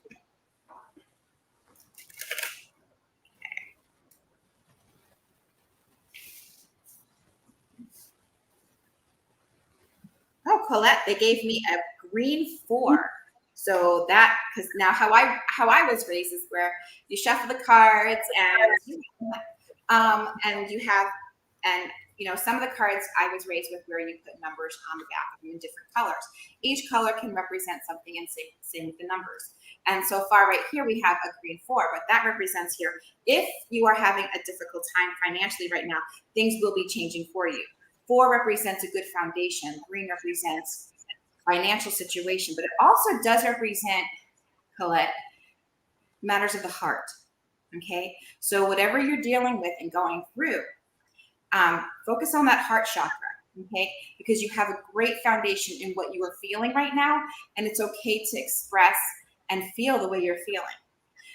S4: Oh, Colette, they gave me a green 4. So that, because now how I was raised is where you shuffle the cards and you have, and some of the cards I was raised with where you put numbers on the back of them in different colors. Each color can represent something, and same with the numbers. And so far right here, we have a green 4. What that represents here, if you are having a difficult time financially right now, things will be changing for you. 4 represents a good foundation. Green represents financial situation, but it also does represent, Colette, matters of the heart. Okay, so whatever you're dealing with and going through, focus on that heart chakra. Okay, because you have a great foundation in what you are feeling right now, and it's okay to express and feel the way you're feeling.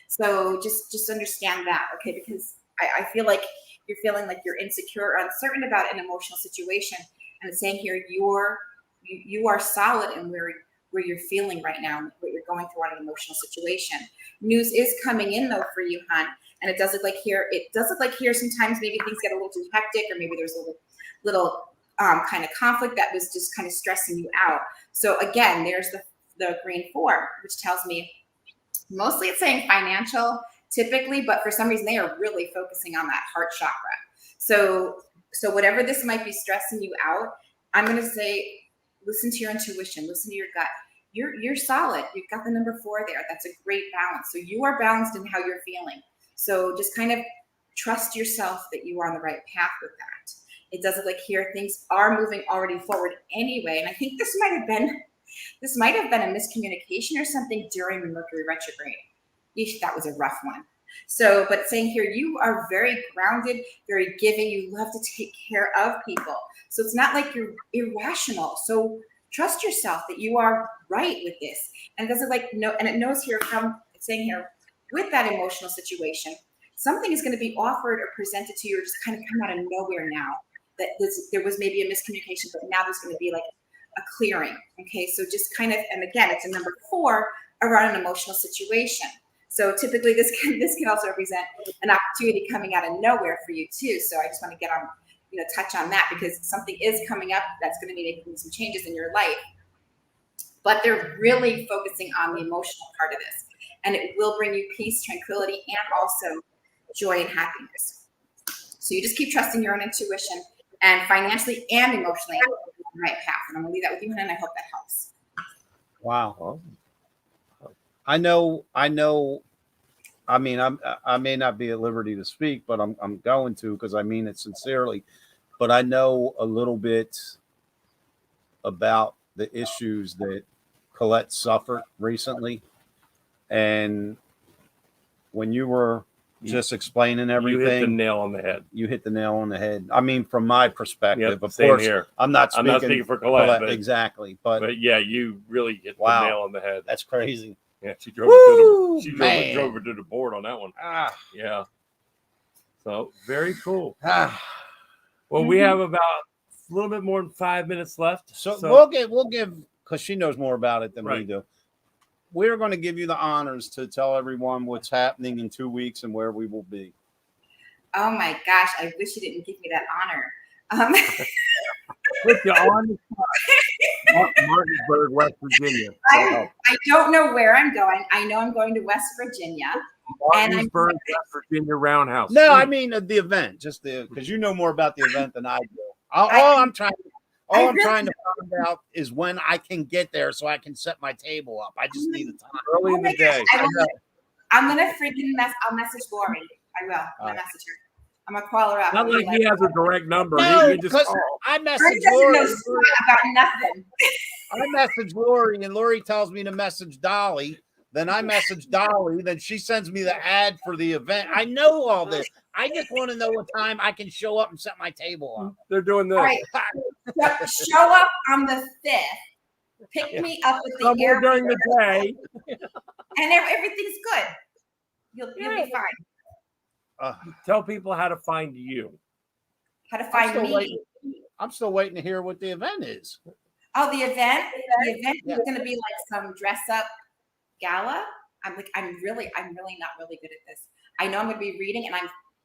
S4: So just understand that, okay? Because I feel like you're feeling like you're insecure or uncertain about an emotional situation, and it's saying here you are solid in where you're feeling right now, what you're going through on an emotional situation. News is coming in though for you, hon, and it does look like here. It does look like here sometimes maybe things get a little too hectic, or maybe there's a little kind of conflict that was just kind of stressing you out. So again, there's the green 4, which tells me mostly it's saying financial typically, but for some reason they are really focusing on that heart chakra. So whatever this might be stressing you out, I'm going to say, listen to your intuition, listen to your gut. You're solid. You've got the number 4 there. That's a great balance. So you are balanced in how you're feeling. So just kind of trust yourself that you are on the right path with that. It does look like here things are moving already forward anyway. And I think this might have been a miscommunication or something during the Mercury retrograde. Eesh, that was a rough one. So, but saying here, you are very grounded, very giving. You love to take care of people. So it's not like you're irrational. So trust yourself that you are right with this. And it doesn't and it knows here it's saying here, with that emotional situation, something is going to be offered or presented to you or just kind of come out of nowhere now. That there was maybe a miscommunication, but now there's going to be like a clearing. Okay, so just kind of, and again, it's a number 4 around an emotional situation. So typically this can also represent an opportunity coming out of nowhere for you too. So I just want to get on, touch on that because something is coming up that's going to be making some changes in your life. But they're really focusing on the emotional part of this. And it will bring you peace, tranquility, and also joy and happiness. So you just keep trusting your own intuition and financially and emotionally on the right path. And I'm going to leave that with you, and I hope that helps.
S3: Wow. I know. I mean, I may not be at liberty to speak, but I'm going to because I mean it sincerely. But I know a little bit about the issues that Colette suffered recently, and when you were just explaining everything,
S2: you hit the nail on the head.
S3: You hit the nail on the head. I mean, from my perspective,
S2: yep,
S3: of course,
S2: here.
S3: I'm not speaking
S2: for Colette, but,
S3: exactly. But
S2: yeah, you really hit the nail on the head.
S3: That's crazy.
S2: Yeah, she drove it to the board on that one. Yeah. So very cool. Well, we have about a little bit more than 5 minutes left.
S3: So we'll give because she knows more about it than we do. We're going to give you the honors to tell everyone what's happening in 2 weeks and where we will be.
S4: Oh my gosh, I wish you didn't give me that honor.
S2: Put you on the spot. Martinsburg, West Virginia.
S4: I don't know where I'm going. I know I'm going to West Virginia.
S2: Martinsburg, West Virginia Roundhouse.
S3: No, I mean the event, just because you know more about the event than I do. All I'm trying to find out is when I can get there so I can set my table up. I just need the time.
S2: Early in the day.
S4: I'm gonna freaking I'll message Lori. I will. I'm gonna message her. I'm gonna call her up.
S2: Not like he has a direct number.
S3: No, because I message Lori.
S4: About nothing.
S3: I message Lori, and Lori tells me to message Dolly. Then I message Dolly. Then she sends me the ad for the event. I know all this. I just want to know what time I can show up and set my table up.
S2: They're doing this.
S4: All right. Show up on the 5th. Pick me up at the airport
S2: during the day,
S4: and everything's good. You'll be fine.
S3: Tell people how to find you.
S4: How to find me.
S3: I'm still waiting to hear what the event is.
S4: Oh, the event? The event is going to be like some dress up gala. I'm really not really good at this. I know I'm going to be reading, and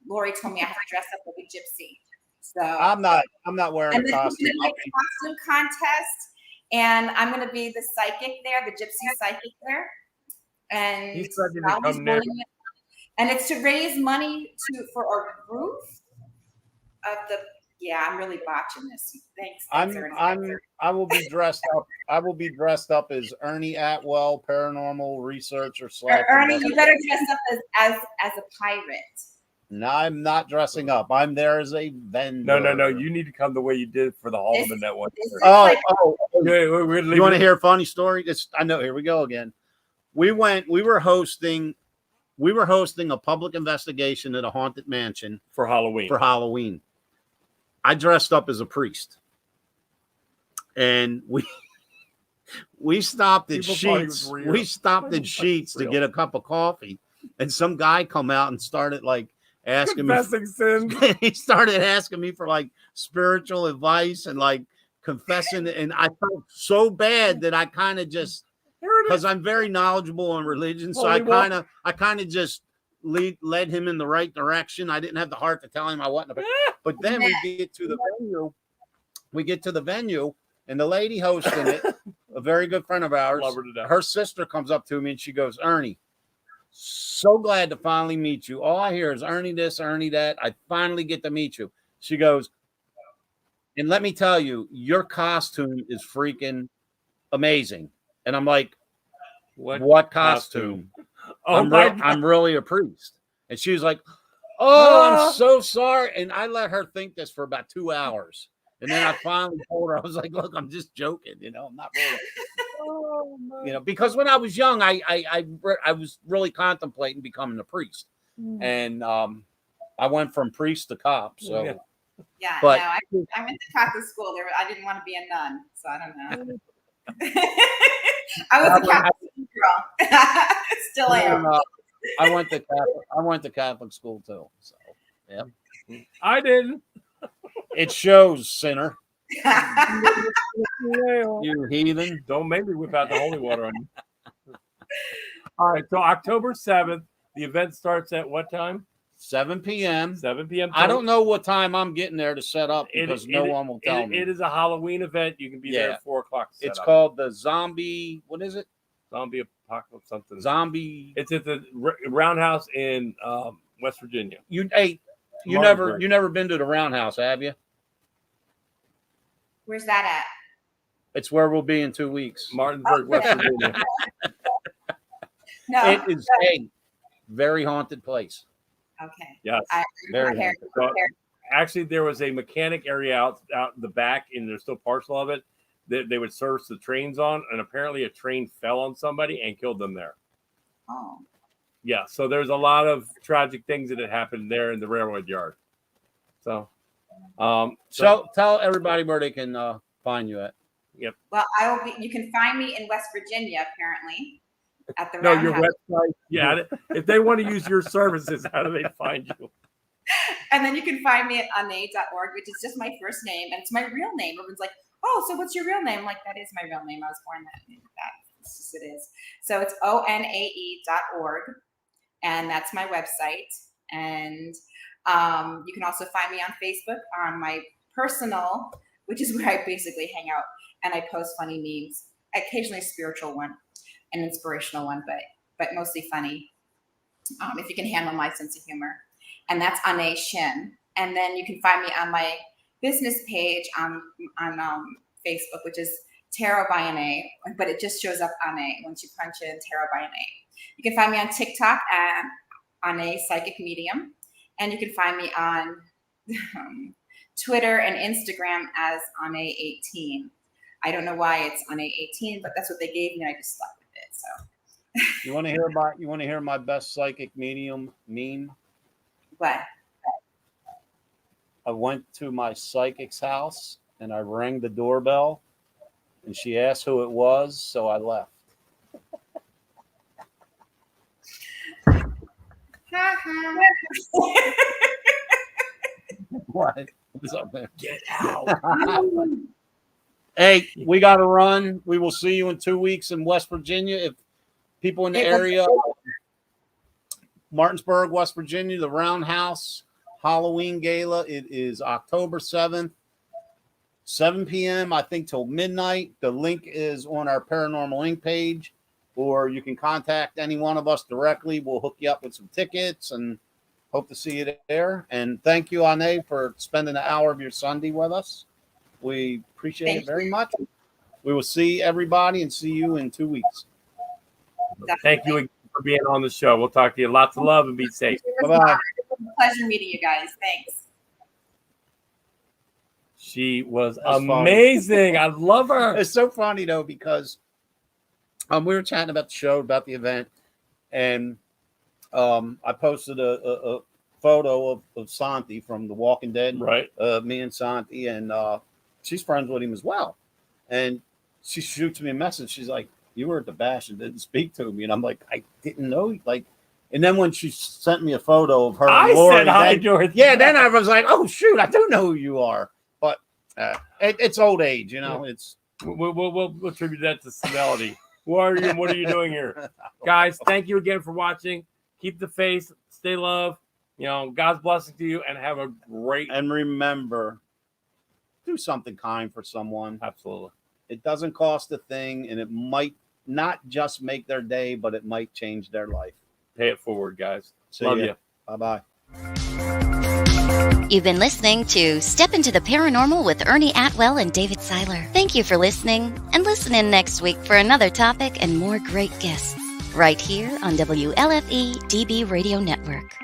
S4: Lori told me I have to dress up like a gypsy. So
S3: I'm not wearing a costume.
S4: Like a costume contest, and I'm going to be the psychic there, the gypsy psychic there. And
S2: he's ready to come next.
S4: And it's to raise money for a roof of the Yeah, I'm really botching this. Thanks, Ernie.
S3: I will be dressed up. I will be dressed up as Ernie Atwell, paranormal researcher /
S4: Ernie, you better dress up as a pirate.
S3: No, I'm not dressing up. I'm there as a vendor.
S2: No. You need to come the way you did for the Haldeman that one.
S3: You want to hear a funny story? I know. Here we go again. We were hosting a public investigation at a haunted mansion
S2: for Halloween.
S3: I dressed up as a priest, and we stopped at Sheets. We stopped at Sheets to get a cup of coffee, and some guy come out and started like asking me. He started asking me for like spiritual advice and like confessing, and I felt so bad that I kind of just, because I'm very knowledgeable on religion, so I kind of just led him in the right direction. I didn't have the heart to tell him I wasn't. But then we get to the venue, and the lady hosting it, a very good friend of ours, her sister comes up to me and she goes, "Ernie, so glad to finally meet you. All I hear is Ernie this, Ernie that. I finally get to meet you." She goes, "And let me tell you, your costume is freaking amazing." And I'm like, what costume? I'm really a priest. And she was like, "Oh, I'm so sorry." And I let her think this for about 2 hours. And then I finally told her, I was like, "Look, I'm just joking. I'm not really." Because when I was young, I was really contemplating becoming a priest. And I went from priest to cop. So
S4: yeah, but I went to Catholic school. I didn't want to be a nun, so I don't know. I was a Catholic girl. Still am.
S3: I went to Catholic school too. So yeah.
S2: I didn't.
S3: It shows, sinner. You heathen.
S2: Don't make me whip out the holy water on you. All right, so October 7th, the event starts at what time?
S3: 7 p.m.
S2: 7 p.m.
S3: I don't know what time I'm getting there to set up because no one will tell me.
S2: It is a Halloween event. You can be there at 4 o'clock.
S3: It's called the Zombie. What is it?
S2: Zombie Apocalypse something.
S3: Zombie.
S2: It's at the Roundhouse in West Virginia.
S3: You never been to the Roundhouse, have you?
S4: Where's that at?
S3: It's where we'll be in 2 weeks.
S2: Martinsburg, West Virginia.
S4: No,
S3: it is a very haunted place.
S4: Okay.
S2: Yes.
S3: Very haunted.
S2: So, actually, there was a mechanic area out the back, and there's still parcel of it that they would service the trains on, and apparently a train fell on somebody and killed them there.
S4: Oh.
S2: Yeah, so there's a lot of tragic things that had happened there in the railroad yard. So
S3: tell everybody where they can find you at.
S2: Yep.
S4: Well, you can find me in West Virginia, apparently, at the
S2: Roundhouse. Your website. Yeah, if they want to use your services, how do they find you?
S4: And then you can find me at Onae.org, which is just my first name, and it's my real name. Everyone's like, "Oh, so what's your real name?" I'm like, that is my real name. I was born that. It's just, it is. So it's Onae.org, and that's my website. And you can also find me on Facebook on my personal, which is where I basically hang out, and I post funny memes, occasionally a spiritual one, an inspirational one, but mostly funny. If you can handle my sense of humor. And that's Onae Shin. And then you can find me on my business page on Facebook, which is Tarot by Onae, but it just shows up Onae once you punch in Tarot by Onae. You can find me on TikTok at Onae Psychic Medium, and you can find me on Twitter and Instagram as Onae18. I don't know why it's Onae18, but that's what they gave me, and I just stuck with it. So
S3: you want to hear my best psychic medium meme?
S4: What?
S3: I went to my psychic's house and I rang the doorbell and she asked who it was, so I left. What? What's up there?
S2: Get out.
S3: Hey, we got to run. We will see you in 2 weeks in West Virginia. If people in the area, Martinsburg, West Virginia, the Roundhouse Halloween Gala. It is October 7th, 7 p.m., I think, till midnight. The link is on our Paranormal Inc. page, or you can contact any one of us directly. We'll hook you up with some tickets and Hope to see you there. And thank you, Onae, for spending an hour of your Sunday with us. We appreciate it very much. We will see everybody and see you in 2 weeks.
S4: Definitely.
S2: Thank you again for being on the show. We'll talk to you. Lots of love and be safe.
S3: Bye-bye.
S4: It was a pleasure meeting you guys. Thanks.
S2: She was
S3: That's
S2: amazing. I love her.
S3: It's so funny though, because we were chatting about the show, about the event, and I posted a photo of Santi from The Walking Dead.
S2: Right.
S3: Me and Santi, and she's friends with him as well. And she shoots me a message. She's like, "You were at the bash and didn't speak to me," and I'm like, "I didn't know." Like, and then when she sent me a photo of her,
S2: I
S3: and Lori,
S2: said hi
S3: then,
S2: to her.
S3: yeah, then I was like, "Oh shoot, I do know who you are." But it's old age, you know. It's
S2: We'll attribute that to senility. What are you doing here? Guys, thank you again for watching. Keep the faith, stay love. You know, God's blessing to you, and have a great.
S3: And remember, do something kind for someone.
S2: Absolutely.
S3: It doesn't cost a thing, and it might not just make their day, but it might change their life.
S2: Pay it forward, guys.
S3: See
S2: Love
S3: ya.
S2: you.
S3: Bye-bye.
S1: You've been listening to Step into the Paranormal with Ernie Atwell and David Seiler. Thank you for listening, and listen in next week for another topic and more great guests, right here on WLFE DB Radio Network.